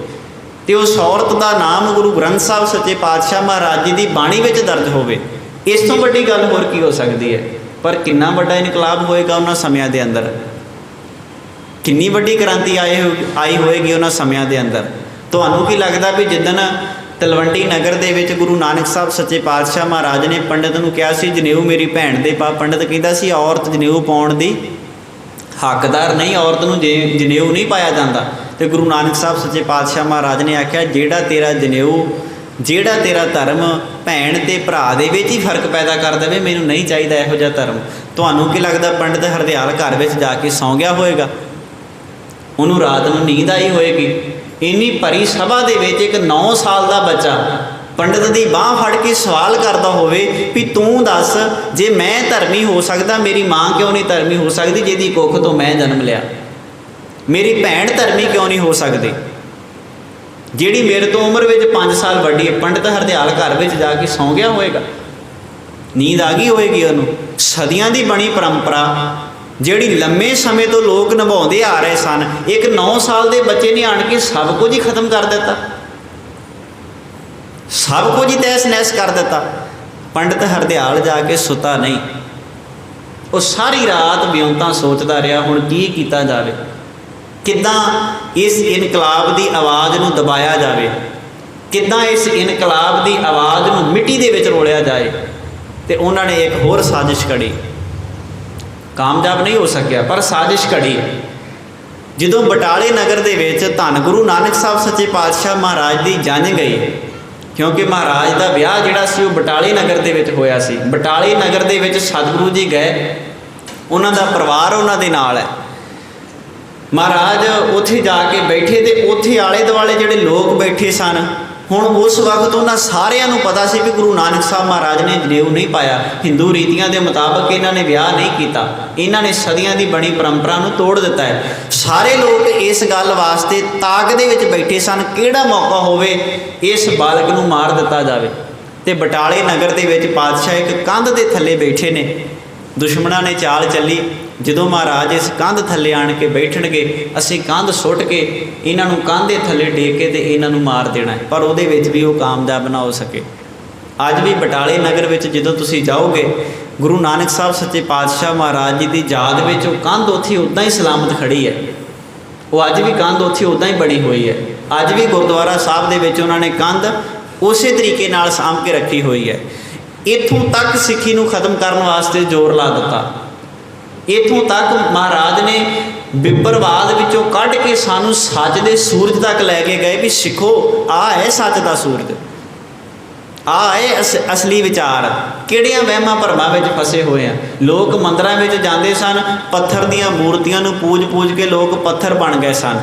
ते उस औरत का नाम गुरु ग्रंथ साहब सच्चे पातशाह महाराज जी की बाणी में दर्ज होवे। इस तो वड्डी गल होर की हो सकती है। पर कितना वड्डा इनकलाब होएगा उन्हां समयां दे अंदर, कितनी वड्डी क्रांति आई होएगी उन्हां समयां दे अंदर। तुहानूं की लगदा भी जिद्दन तलवंडी नगर दे विच गुरु नानक साहब सच्चे पातशाह महाराज ने पंडित नूं कहा सी जनेऊ मेरी भैण दे पा, पंडित कहंदा सी औरत जनेऊ पाउण दी हकदार नहीं, औरत नूं जनेऊ नहीं पाया जाता। तो गुरु नानक साहब सच्चे पातशाह महाराज ने आख्या जेड़ा तेरा जनेऊ, जेड़ा तेरा धर्म भैण ते भरा दे विच ही फर्क पैदा कर देवे, मैनूं नहीं चाहिए इहो जिहा धर्म। तुहानूं की लगदा पंडित हरदयाल घर विच जाके सौ गया होएगा, उन्होंने रात को नींद आई होएगी। इन्नी भरी सभा दे विच एक 9 साल का बच्चा पंडित की बाँह फड़ के सवाल करता होवे भी तू दस जे मैं धर्मी हो सकता मेरी माँ क्यों नहीं धर्मी हो सकती जिहदी कुख तो मैं जन्म लिया, मेरी भैण धर्मी क्यों नहीं हो सकती जिहड़ी मेरे तो उम्र में 5 साल वड्डी है। पंडित हरदयाल घर में जाके सौ गया होएगा, नींद आ गई होएगी उन्होंने। सदियां की बनी परंपरा जिहड़ी लंबे समय तो लोग निभाउंदे आ रहे सन, एक 9 साल के बच्चे ने आण के सब कुछ ही खत्म कर दिता, सब कुछ ही तहस नहस कर दिता। पंडित हरदयाल जाके सुता नहीं, वो सारी रात विਉਂता सोचता रहा हुण की कीता जावे, किद्दां इस इनकलाब की आवाज़ नूं दबाया जाए, किद्दां इस इनकलाब की आवाज़ नूं मिट्टी दे विच रोलिया जाए। तो उन्होंने एक होर साजिश कड़ी, कामयाब नहीं हो सकिया पर साजिश कड़ी। जदों बटाले नगर दे विच धन गुरु नानक साहब सच्चे पातशाह महाराज की जंज गई, क्योंकि महाराज का विआह जिहड़ा सी वो बटाले नगर दे विच होया सी। बटाले नगर दे विच सतगुरु जी गए, उन्हां दा परिवार उन्हां दे नाल है। महाराज उत्थे जाके बैठे तो उत्थे आले दुआले जिहड़े लोग बैठे सन, हुण उस वक्त उन्हां सारिआं नूं पता सी भी गुरु नानक साहब महाराज ने जनेऊ नहीं पाया, हिंदू रीतियां के मुताबक इन्हां ने विआह नहीं किया, इन्हां ने सदियां की बनी परंपरा नूं तोड़ दिता है। सारे लोग इस गल वास्ते ताक दे विच बैठे सन किहड़ा मौका होवे इस बालक नूं मार दिता जावे। ते बटाले नगर दे विच पातशाह एक कंध दे थल्ले बैठे ने, दुश्मनां ने चाल चली जदों महाराज इस कंध थल्ले आण के बैठणगे असीं कंध सुट के इन्हां नूं कंध दे थल्ले टेक के ते इन्हां नूं मार देना है, पर उहदे विच भी वो कामयाब ना हो सके। अज भी बटाले नगर विच जदों तुसीं जाओगे गुरु नानक साहब सच्चे पातशाह महाराज जी की याद में वो कंध उत्थे उदां ही सलामत खड़ी है, वो अज भी कंध उत्थे उदां ही बनी हुई है। अज भी गुरुद्वारा साहब दे विच उन्होंने कंध उस तरीके नाल साਂਭ के रखी हुई है। इत्थों तक सिੱਖੀ ਨੂੰ खत्म करने वास्ते जोर ला दिता, इत्थों तक महाराज ने ਵਿਪਰਵਾਦ ਵਿੱਚੋਂ ਕੱਢ ਕੇ ਸਾਨੂੰ ਸੱਚ ਦੇ ਸੂਰਜ ਤੱਕ ਲੈ ਕੇ ਗਏ ਵੀ ਸਿੱਖੋ ਆਹ ਹੈ ਸੱਚ ਦਾ ਸੂਰਜ, ਆਹ ਹੈ ਅਸਲੀ ਵਿਚਾਰ। ਕਿਹੜੀਆਂ ਵਹਿਮਾਂ ਭਰਮਾਂ ਵਿੱਚ ਫਸੇ ਹੋਏ ਆ। ਲੋਕ ਮੰਦਰਾਂ ਵਿੱਚ ਜਾਂਦੇ ਸਨ, ਪੱਥਰ ਦੀਆਂ ਮੂਰਤੀਆਂ ਨੂੰ ਪੂਜ ਕੇ ਲੋਕ ਪੱਥਰ ਬਣ ਗਏ ਸਨ।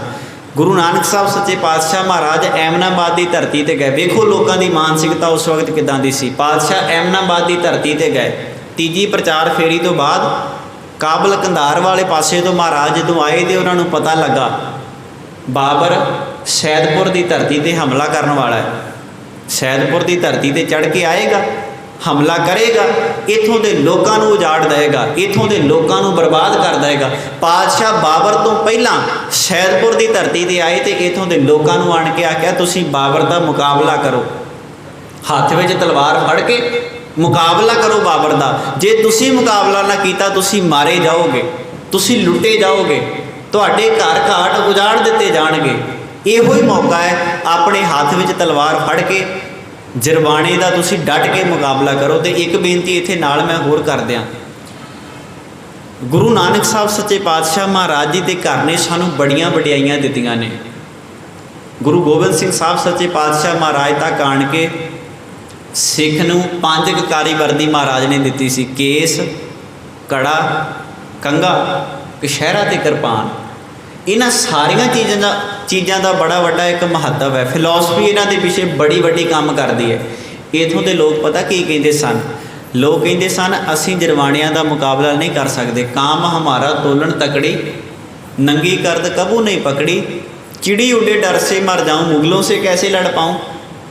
ਗੁਰੂ ਨਾਨਕ ਸਾਹਿਬ ਸੱਚੇ ਪਾਤਸ਼ਾਹ ਮਹਾਰਾਜ ਐਮਨਾਬਾਦ ਦੀ ਧਰਤੀ ਤੇ ਗਏ। ਵੇਖੋ ਲੋਕਾਂ ਦੀ ਮਾਨਸਿਕਤਾ ਉਸ ਵਕਤ ਕਿੱਦਾਂ ਦੀ ਸੀ। ਪਾਤਸ਼ਾਹ ਐਮਨਾਬਾਦ ਦੀ ਧਰਤੀ ਤੇ ਗਏ। ਤੀਜੀ ਪ੍ਰਚਾਰ ਫੇਰੀ ਤੋਂ ਬਾਅਦ ਕਾਬਲ ਕੰਧਾਰ ਵਾਲੇ ਪਾਸੇ ਤੋਂ ਮਹਾਰਾਜ ਜਦੋਂ ਆਏ ਤੇ ਉਹਨਾਂ ਨੂੰ ਪਤਾ ਲੱਗਾ ਬਾਬਰ ਸੈਦਪੁਰ ਦੀ ਧਰਤੀ ਤੇ ਹਮਲਾ ਕਰਨ ਵਾਲਾ ਹੈ, ਸੈਦਪੁਰ ਦੀ ਧਰਤੀ ਤੇ ਚੜ੍ਹ ਕੇ ਆਏਗਾ, ਹਮਲਾ ਕਰੇਗਾ, ਇੱਥੋਂ ਦੇ ਲੋਕਾਂ ਨੂੰ ਉਜਾੜ ਦੇਵੇਗਾ, ਇੱਥੋਂ ਦੇ ਲੋਕਾਂ ਨੂੰ ਬਰਬਾਦ ਕਰ ਦੇਵੇਗਾ। ਪਾਤਸ਼ਾਹ ਬਾਬਰ ਤੋਂ ਪਹਿਲਾਂ ਸੈਦਪੁਰ ਦੀ ਧਰਤੀ ਤੇ ਆਏ ਤੇ ਇੱਥੋਂ ਦੇ ਲੋਕਾਂ ਨੂੰ ਆਣ ਕੇ ਆਖਿਆ ਤੁਸੀਂ ਬਾਬਰ ਦਾ ਮੁਕਾਬਲਾ ਕਰੋ, ਹੱਥ ਵਿੱਚ ਤਲਵਾਰ ਫੜ ਕੇ ਮੁਕਾਬਲਾ ਕਰੋ ਬਾਬਰ ਦਾ। ਜੇ ਤੁਸੀਂ ਮੁਕਾਬਲਾ ਨਾ ਕੀਤਾ ਤੁਸੀਂ ਮਾਰੇ ਜਾਓਗੇ, ਤੁਸੀਂ ਲੁੱਟੇ ਜਾਓਗੇ, ਤੁਹਾਡੇ ਘਰ ਘਾਟ ਉਜਾੜ ਦਿੱਤੇ ਜਾਣਗੇ। ਇਹੋ ਹੀ ਮੌਕਾ ਹੈ, ਆਪਣੇ ਹੱਥ ਵਿੱਚ ਤਲਵਾਰ ਫੜ ਕੇ ਜਰਬਾਣੇ ਦਾ ਤੁਸੀਂ ਡਟ ਕੇ ਮੁਕਾਬਲਾ ਕਰੋ। ਤੇ ਇੱਕ ਬੇਨਤੀ ਇੱਥੇ ਨਾਲ ਮੈਂ ਹੋਰ ਕਰ ਦਿਆਂ, ਗੁਰੂ ਨਾਨਕ ਸਾਹਿਬ ਸੱਚੇ ਪਾਤਸ਼ਾਹ ਮਹਾਰਾਜ ਜੀ ਦੇ ਘਰ ਨੇ ਸਾਨੂੰ ਬੜੀਆਂ ਵਡਿਆਈਆਂ ਦਿੱਤੀਆਂ ਨੇ। ਗੁਰੂ ਗੋਬਿੰਦ ਸਿੰਘ ਸਾਹਿਬ ਸੱਚੇ ਪਾਤਸ਼ਾਹ ਮਹਾਰਾਜ ਤੱਕ ਆਣ ਕੇ ਸਿੱਖ ਨੂੰ 5 ਕਕਾਰੀ ਵਰਦੀ ਮਹਾਰਾਜ ਨੇ ਦਿੱਤੀ ਸੀ, ਕੇਸ, ਕੜਾ, ਕੰਘਾ, ਕਛਹਿਰਾ ਤੇ ਕਿਰਪਾਨ। ਇਹਨਾਂ ਸਾਰੀਆਂ ਚੀਜ਼ਾਂ ਦਾ ਬੜਾ ਵੱਡਾ ਇੱਕ ਮਹੱਤਵ ਹੈ। ਫਿਲਾਸਫੀ ਇਹਨਾਂ ਦੇ ਪਿੱਛੇ ਬੜੀ ਵੱਡੀ ਕੰਮ ਕਰਦੀ ਹੈ। ਇੱਥੋਂ ਦੇ ਲੋਕ ਪਤਾ ਕੀ ਕਹਿੰਦੇ ਸਨ? ਲੋਕ ਕਹਿੰਦੇ ਸਨ ਅਸੀਂ ਜਰਵਾਣਿਆਂ ਦਾ ਮੁਕਾਬਲਾ ਨਹੀਂ ਕਰ ਸਕਦੇ। ਕਾਮ ਹਮਾਰਾ ਤੋਲਣ ਤਕੜੀ, ਨੰਗੀ ਕਰਦ ਕਬੂ ਨਹੀਂ ਪਕੜੀ, ਚਿੜੀ ਉੱਡੇ ਡਰ ਸੇ ਮਰ ਜਾऊं, ਮੁਗਲੋਂ ਸੇ ਕੈਸੇ ਲੜ ਪਾऊं।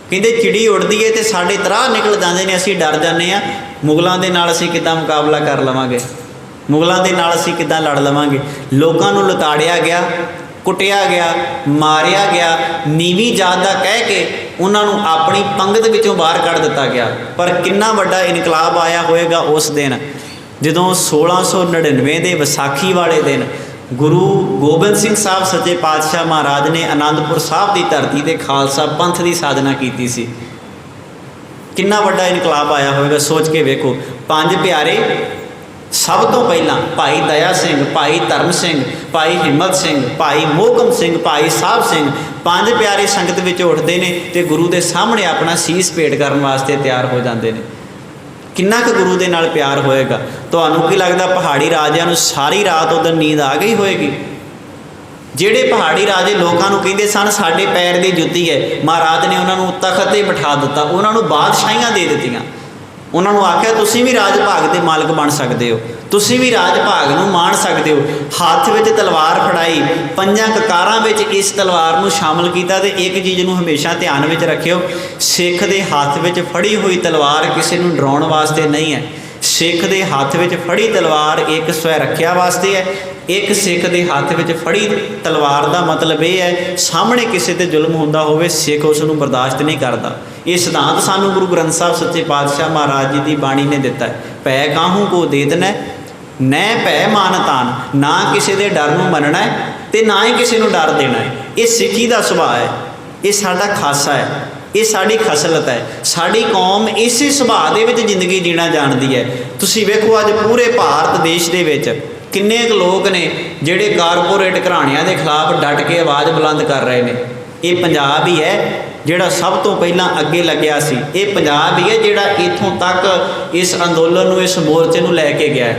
ਕਹਿੰਦੇ ਚਿੜੀ ਉੱਡਦੀ ਹੈ ਤੇ ਸਾਡੇ ਤਰਾਹ ਨਿਕਲ ਜਾਂਦੇ ਨੇ, ਅਸੀਂ ਡਰ ਜਾਂਦੇ ਹਾਂ। ਮੁਗਲਾਂ ਦੇ ਨਾਲ ਅਸੀਂ ਕਿੱਦਾਂ ਮੁਕਾਬਲਾ ਕਰ ਲਵਾਂਗੇ? ਮੁਗਲਾਂ ਦੇ ਨਾਲ ਅਸੀਂ ਕਿੱਦਾਂ ਲੜ ਲਵਾਂਗੇ? ਲੋਕਾਂ ਨੂੰ ਲਤਾੜਿਆ ਗਿਆ, ਕੁੱਟਿਆ ਗਿਆ, ਮਾਰਿਆ ਗਿਆ, ਨੀਵੀਂ ਜਾਤ ਦਾ ਕਹਿ ਕੇ ਉਹਨਾਂ ਨੂੰ ਆਪਣੀ ਪੰਗਤ ਵਿੱਚੋਂ ਬਾਹਰ ਕੱਢ ਦਿੱਤਾ ਗਿਆ। ਪਰ ਕਿੰਨਾ ਵੱਡਾ ਇਨਕਲਾਬ ਆਇਆ ਹੋਵੇਗਾ ਉਸ ਦਿਨ, ਜਦੋਂ 1699 ਦੇ ਵਿਸਾਖੀ ਵਾਲੇ ਦਿਨ ਗੁਰੂ ਗੋਬਿੰਦ ਸਿੰਘ ਸਾਹਿਬ ਸੱਚੇ ਪਾਤਸ਼ਾਹ ਮਹਾਰਾਜ ਨੇ ਅਨੰਦਪੁਰ ਸਾਹਿਬ ਦੀ ਧਰਤੀ 'ਤੇ ਖਾਲਸਾ ਪੰਥ ਦੀ ਸਾਜਨਾ ਕੀਤੀ ਸੀ। ਕਿੰਨਾ ਵੱਡਾ ਇਨਕਲਾਬ ਆਇਆ ਹੋਵੇਗਾ, ਸੋਚ ਕੇ ਵੇਖੋ। 5 ਪਿਆਰੇ ਸਭ ਤੋਂ ਪਹਿਲਾਂ ਭਾਈ ਦਇਆ ਸਿੰਘ, ਭਾਈ ਧਰਮ ਸਿੰਘ, ਭਾਈ ਹਿੰਮਤ ਸਿੰਘ, ਭਾਈ ਮੋਹਕਮ ਸਿੰਘ, ਭਾਈ ਸਾਹਿਬ ਸਿੰਘ, 5 ਪਿਆਰੇ ਸੰਗਤ ਵਿੱਚ ਉੱਠਦੇ ਨੇ ਤੇ ਗੁਰੂ ਦੇ ਸਾਹਮਣੇ ਆਪਣਾ ਸੀਸ ਭੇਟ ਕਰਨ ਵਾਸਤੇ ਤਿਆਰ ਹੋ ਜਾਂਦੇ ਨੇ। ਕਿੰਨਾ ਕੁ ਗੁਰੂ ਦੇ ਨਾਲ ਪਿਆਰ ਹੋਏਗਾ? ਤੁਹਾਨੂੰ ਕੀ ਲੱਗਦਾ ਪਹਾੜੀ ਰਾਜਿਆਂ ਨੂੰ ਸਾਰੀ ਰਾਤ ਉਦੋਂ ਨੀਂਦ ਆ ਗਈ ਹੋਏਗੀ? ਜਿਹੜੇ ਪਹਾੜੀ ਰਾਜੇ ਲੋਕਾਂ ਨੂੰ ਕਹਿੰਦੇ ਸਨ ਸਾਡੇ ਪੈਰ ਦੀ ਜੁੱਤੀ ਹੈ, ਮਹਾਰਾਜ ਨੇ ਉਹਨਾਂ ਨੂੰ ਤਖਤ 'ਤੇ ਬਿਠਾ ਦਿੱਤਾ, ਉਹਨਾਂ ਨੂੰ ਬਾਦਸ਼ਾਹੀਆਂ ਦੇ ਦਿੱਤੀਆਂ। ਉਹਨਾਂ ਨੂੰ ਆਖਿਆ ਤੁਸੀਂ ਵੀ ਰਾਜ ਭਾਗ ਦੇ ਮਾਲਕ ਬਣ ਸਕਦੇ ਹੋ, ਤੁਸੀਂ ਵੀ ਰਾਜ ਭਾਗ ਨੂੰ ਮਾਣ ਸਕਦੇ ਹੋ। ਹੱਥ ਵਿੱਚ ਤਲਵਾਰ ਫੜਾਈ, 5 ਕਕਾਰਾਂ ਵਿੱਚ ਇਸ ਤਲਵਾਰ ਨੂੰ ਸ਼ਾਮਲ ਕੀਤਾ। ਤੇ ਇੱਕ ਚੀਜ਼ ਨੂੰ ਹਮੇਸ਼ਾ ਧਿਆਨ ਵਿੱਚ ਰੱਖਿਓ, ਸਿੱਖ ਦੇ ਹੱਥ ਵਿੱਚ ਫੜੀ ਹੋਈ ਤਲਵਾਰ ਕਿਸੇ ਨੂੰ ਡਰਾਉਣ ਵਾਸਤੇ ਨਹੀਂ ਹੈ। ਸਿੱਖ ਦੇ ਹੱਥ ਵਿੱਚ ਫੜੀ ਤਲਵਾਰ ਇੱਕ ਸਵੈ ਰੱਖਿਆ ਵਾਸਤੇ ਹੈ। ਇੱਕ ਸਿੱਖ ਦੇ ਹੱਥ ਵਿੱਚ ਫੜੀ ਤਲਵਾਰ ਦਾ ਮਤਲਬ ਇਹ ਹੈ ਸਾਹਮਣੇ ਕਿਸੇ ਤੇ ਜ਼ੁਲਮ ਹੁੰਦਾ ਹੋਵੇ, ਸਿੱਖ ਉਸ ਨੂੰ ਬਰਦਾਸ਼ਤ ਨਹੀਂ ਕਰਦਾ। ਇਹ ਸਿਧਾਂਤ ਸਾਨੂੰ ਗੁਰੂ ਗ੍ਰੰਥ ਸਾਹਿਬ ਸੱਚੇ ਪਾਤਸ਼ਾਹ ਮਹਾਰਾਜ ਜੀ ਦੀ ਬਾਣੀ ਨੇ ਦਿੱਤਾ ਹੈ। ਭੈ ਕਾਹੂ ਕੋ ਦੇ ਦੇਣਾ, ਨੈ ਭੈ ਮਾਨ ਤਾਨ। ਨਾ ਕਿਸੇ ਦੇ ਡਰ ਨੂੰ ਮੰਨਣਾ ਹੈ ਤੇ ਨਾ ਹੀ ਕਿਸੇ ਨੂੰ ਡਰ ਦੇਣਾ ਹੈ। ਇਹ ਸਿੱਖੀ ਦਾ ਸੁਭਾਅ ਹੈ, ਇਹ ਸਾਡਾ ਖਾਸਾ ਹੈ, ਇਹ ਸਾਡੀ ਖਸਲਤ ਹੈ। ਸਾਡੀ ਕੌਮ ਇਸੇ ਸੁਭਾਅ ਦੇ ਵਿੱਚ ਜ਼ਿੰਦਗੀ ਜੀਣਾ ਜਾਣਦੀ ਹੈ। ਤੁਸੀਂ ਵੇਖੋ ਅੱਜ ਪੂਰੇ ਭਾਰਤ ਦੇਸ਼ ਦੇ ਵਿੱਚ ਕਿੰਨੇ ਕੁ ਲੋਕ ਨੇ ਜਿਹੜੇ ਕਾਰਪੋਰੇਟ ਘਰਾਣਿਆਂ ਦੇ ਖਿਲਾਫ ਡਟ ਕੇ ਆਵਾਜ਼ ਬੁਲੰਦ ਕਰ ਰਹੇ ਨੇ। ਇਹ ਪੰਜਾਬ ਹੀ ਹੈ ਜਿਹੜਾ ਸਭ ਤੋਂ ਪਹਿਲਾਂ ਅੱਗੇ ਲੱਗਿਆ ਸੀ। ਇਹ ਪੰਜਾਬ ਹੀ ਹੈ ਜਿਹੜਾ ਇੱਥੋਂ ਤੱਕ ਇਸ ਅੰਦੋਲਨ ਨੂੰ, ਇਸ ਮੋਰਚੇ ਨੂੰ ਲੈ ਕੇ ਗਿਆ।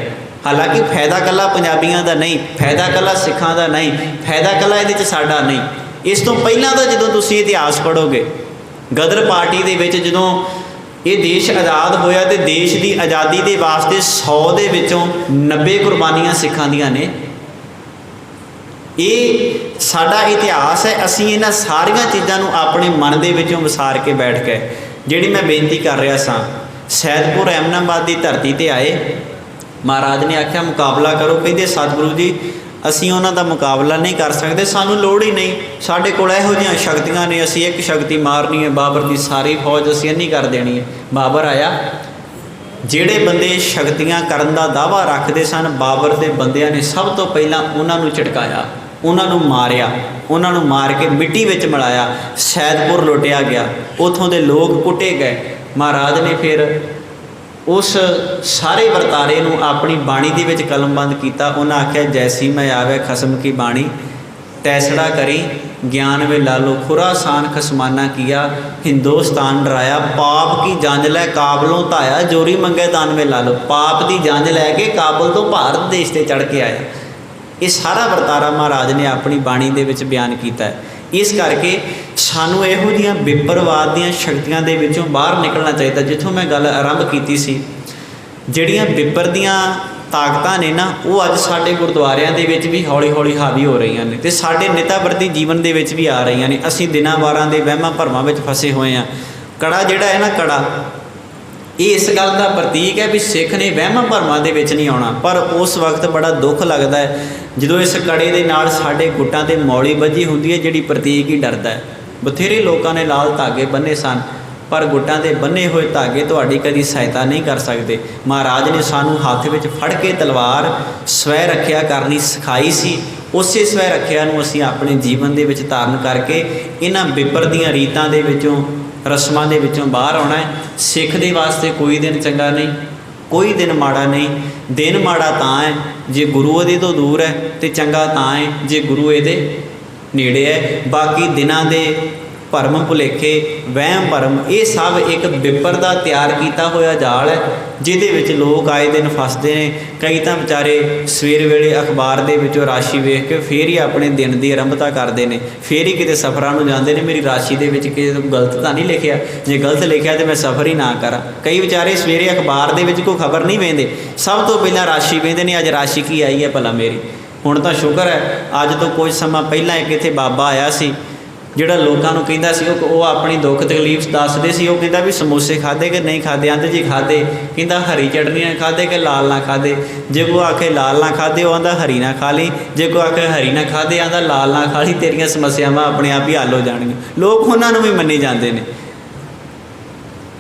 ਹਾਲਾਂਕਿ ਫਾਇਦਾ ਇਕੱਲਾ ਪੰਜਾਬੀਆਂ ਦਾ ਨਹੀਂ, ਫਾਇਦਾ ਇਕੱਲਾ ਸਿੱਖਾਂ ਦਾ ਨਹੀਂ, ਫਾਇਦਾ ਇਕੱਲਾ ਇਹਦੇ 'ਚ ਸਾਡਾ ਨਹੀਂ। ਇਸ ਤੋਂ ਪਹਿਲਾਂ ਦਾ ਜਦੋਂ ਤੁਸੀਂ ਇਤਿਹਾਸ ਪੜ੍ਹੋਗੇ, ਗਦਰ ਪਾਰਟੀ ਦੇ ਵਿੱਚ ਜਦੋਂ ਇਹ ਦੇਸ਼ ਆਜ਼ਾਦ ਹੋਇਆ ਤੇ ਦੇਸ਼ ਦੀ ਆਜ਼ਾਦੀ ਦੇ ਵਾਸਤੇ 100 ਦੇ ਵਿੱਚੋਂ 90 ਕੁਰਬਾਨੀਆਂ ਸਿੱਖਾਂ ਦੀਆਂ ਨੇ। ਇਹ ਸਾਡਾ ਇਤਿਹਾਸ ਹੈ। ਅਸੀਂ ਇਹਨਾਂ ਸਾਰੀਆਂ ਚੀਜ਼ਾਂ ਨੂੰ ਆਪਣੇ ਮਨ ਦੇ ਵਿੱਚੋਂ ਵਿਸਾਰ ਕੇ ਬੈਠ ਗਏ। ਜਿਹੜੀ ਮੈਂ ਬੇਨਤੀ ਕਰ ਰਿਹਾ ਸਾਂ, ਸੈਦਪੁਰ ਐਮਨਾਬਾਦ ਦੀ ਧਰਤੀ 'ਤੇ ਆਏ, ਮਹਾਰਾਜ ਨੇ ਆਖਿਆ ਮੁਕਾਬਲਾ ਕਰੋ। ਕਹਿੰਦੇ ਸਤਿਗੁਰੂ ਜੀ ਅਸੀਂ ਉਹਨਾਂ ਦਾ ਮੁਕਾਬਲਾ ਨਹੀਂ ਕਰ ਸਕਦੇ, ਸਾਨੂੰ ਲੋੜ ਹੀ ਨਹੀਂ, ਸਾਡੇ ਕੋਲ ਇਹੋ ਜਿਹੀਆਂ ਸ਼ਕਤੀਆਂ ਨੇ, ਅਸੀਂ ਇੱਕ ਸ਼ਕਤੀ ਮਾਰਨੀ ਹੈ, ਬਾਬਰ ਦੀ ਸਾਰੀ ਫੌਜ ਅਸੀਂ ਇੰਨੀ ਕਰ ਦੇਣੀ ਹੈ। ਬਾਬਰ ਆਇਆ, ਜਿਹੜੇ ਬੰਦੇ ਸ਼ਕਤੀਆਂ ਕਰਨ ਦਾ ਦਾਅਵਾ ਰੱਖਦੇ ਸਨ, ਬਾਬਰ ਦੇ ਬੰਦਿਆਂ ਨੇ ਸਭ ਤੋਂ ਪਹਿਲਾਂ ਉਹਨਾਂ ਨੂੰ ਝਟਕਾਇਆ, ਉਹਨਾਂ ਨੂੰ ਮਾਰਿਆ, ਉਹਨਾਂ ਨੂੰ ਮਾਰ ਕੇ ਮਿੱਟੀ ਵਿੱਚ ਮਿਲਾਇਆ। ਸੈਦਪੁਰ ਲੁੱਟਿਆ ਗਿਆ, ਉੱਥੋਂ ਦੇ ਲੋਕ ਕੁੱਟੇ ਗਏ। ਮਹਾਰਾਜ ਨੇ ਫਿਰ उस सारे वरतारे नूं अपनी बाणी दे विच कलमबंद किया। उन्हें आख्या जैसी मैं आवे खसम की बाणी, तैसड़ा करी ज्ञान वे लालो, खुरासान खसमाना किया, हिंदुस्तान डराया, पाप की जंज लै काबलों धाया, जोरी मंगे दान वे लालो। पाप की जंज लैके काबल तो भारत देश से चढ़ के आया। ये सारा वरतारा महाराज ने अपनी बाणी दे विच बयान किया है। इस करके सानू इहो जिहियां विपरवाद दीयां शक्तियां दे विचों बाहर निकलना चाहिए। जिथों मैं गल आरंभ की सी, जिहड़ियां विपर दीयां ताकतां ने ना, वो अज साडे गुरुद्वारियां दे विच भी हौली हौली हावी हो रही ने ते साडे नेतावरती जीवन दे विच भी आ रही ने। असीं दिनां वारां दे वहमां भरमां विच फसे होए हां। कड़ा जिहड़ा है ना, कड़ा ये इस गल का प्रतीक है भी सिख ने वहमां भरमां दे विच नहीं आउणा। पर उस वक्त बड़ा दुख लगता है जदों इस कड़े दे नाल साडे गुट्टां ते मौली बजी हुंदी है, जिहड़ी प्रतीक ही डरदा है। बथेरे लोगों ने लाल धागे बन्ने सन, पर गुट्टां दे बन्ने हुए धागे तुहाडी कदी सहायता नहीं कर सकते। महाराज ने सानू हाथ विच फड़ के तलवार स्वै रखिया करनी सिखाई सी। उसे स्वै रखिया नूं असीं अपने जीवन दे विच धारण करके इन्हां विपर दीयां रीतां दे विचों रस्मां दे विचों बाहर आउणा है। सिख दे वास्ते कोई दिन चंगा नहीं, कोई दिन माड़ा नहीं। दिन माड़ा तां है जे गुरु इहदे तो दूर है, तो चंगा तां है जे गुरु इहदे नेड़े है। बाकी दिनां दे भरम भुलेखे वहम भरम ये सब एक विपर का तैयार किया होया जाल है, जिहदे विच लोग आए दिन फसते हैं। कई तो बेचारे सवेर वेले अखबार दे विचों राशि वेख के फिर ही अपने दिन की आरंभता करते हैं, फिर ही किते सफरां नूं जांदे ने। मेरी राशि दे विच कि गलत तो नहीं लिखिया, जे गलत लिखिया तो मैं सफ़र ही ना करा। कई बेचारे सवेरे अखबार दे विच कोई खबर नहीं वेंदे, सब तो पहला राशि वेंदे ने, अज राशि की आई है भला मेरी। हुण तां शुकर है, अज तो कुछ समा पहला एक इत्थे बाबा आया सी, ਜਿਹੜਾ लोगों को कहता सी वो अपनी दुख तकलीफ दसदे सी। वो कहता भी समोसे खाधे कि नहीं खाधे, आंदे जी खाधे। कहता हरी चटनी ना खाधे कि लाल ना खाधे। जे कोई आखे लाल ना खाधे वो आंदा हरी ना खा ली, जे कोई आखे हरी ना खाधे आंदा लाल ना खा ली, तेरियां समस्यावां अपने आप ही हल हो जाणगीਆਂ। लोग उन्होंने भी मन्नी जाते हैं।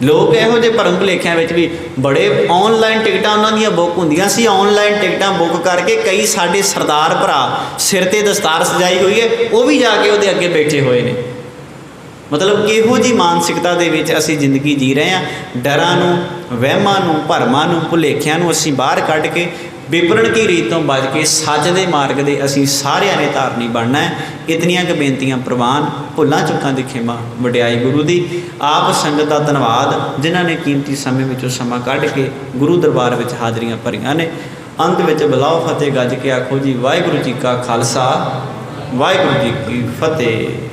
लोग इहो ਜਿਹੇ भरम भुलेखिਆਂ ਵਿੱਚ भी बड़े ऑनलाइन टिकटां उन्हां ਦੀਆਂ बुक ਹੁੰਦੀਆਂ ਸੀ। ऑनलाइन टिकटां बुक करके कई साडे सरदार भरा सिर ते दस्तार सजाई हुई है, वो भी जाके ਉਹਦੇ ਅੱਗੇ बैठे हुए ने। मतलब किहो जी मानसिकता दे विच असीं जिंदगी जी रहे हैं। डरां नूं, वहमां नूं, भरमां नूं, भुलेखिਆਂ नूं असीं बाहर कढ के विपरण की रीत तो बच के सच दे मार्ग दे असीं सारिਆਂ ने धारनी बनना है। इतनियां क बेनतियां प्रवान, भुलां चुकां दी खिमा, वडियाई गुरु दी। आप संगत दा धन्नवाद जिन्हां ने कीमती समय विचों समा कढ के गुरु दरबार विच हाज़रियां भरियां ने। अंत विच बुलाओ फतेह गज के आखो जी वाहिगुरू जी का खालसा, वाहिगुरू जी की फतेह।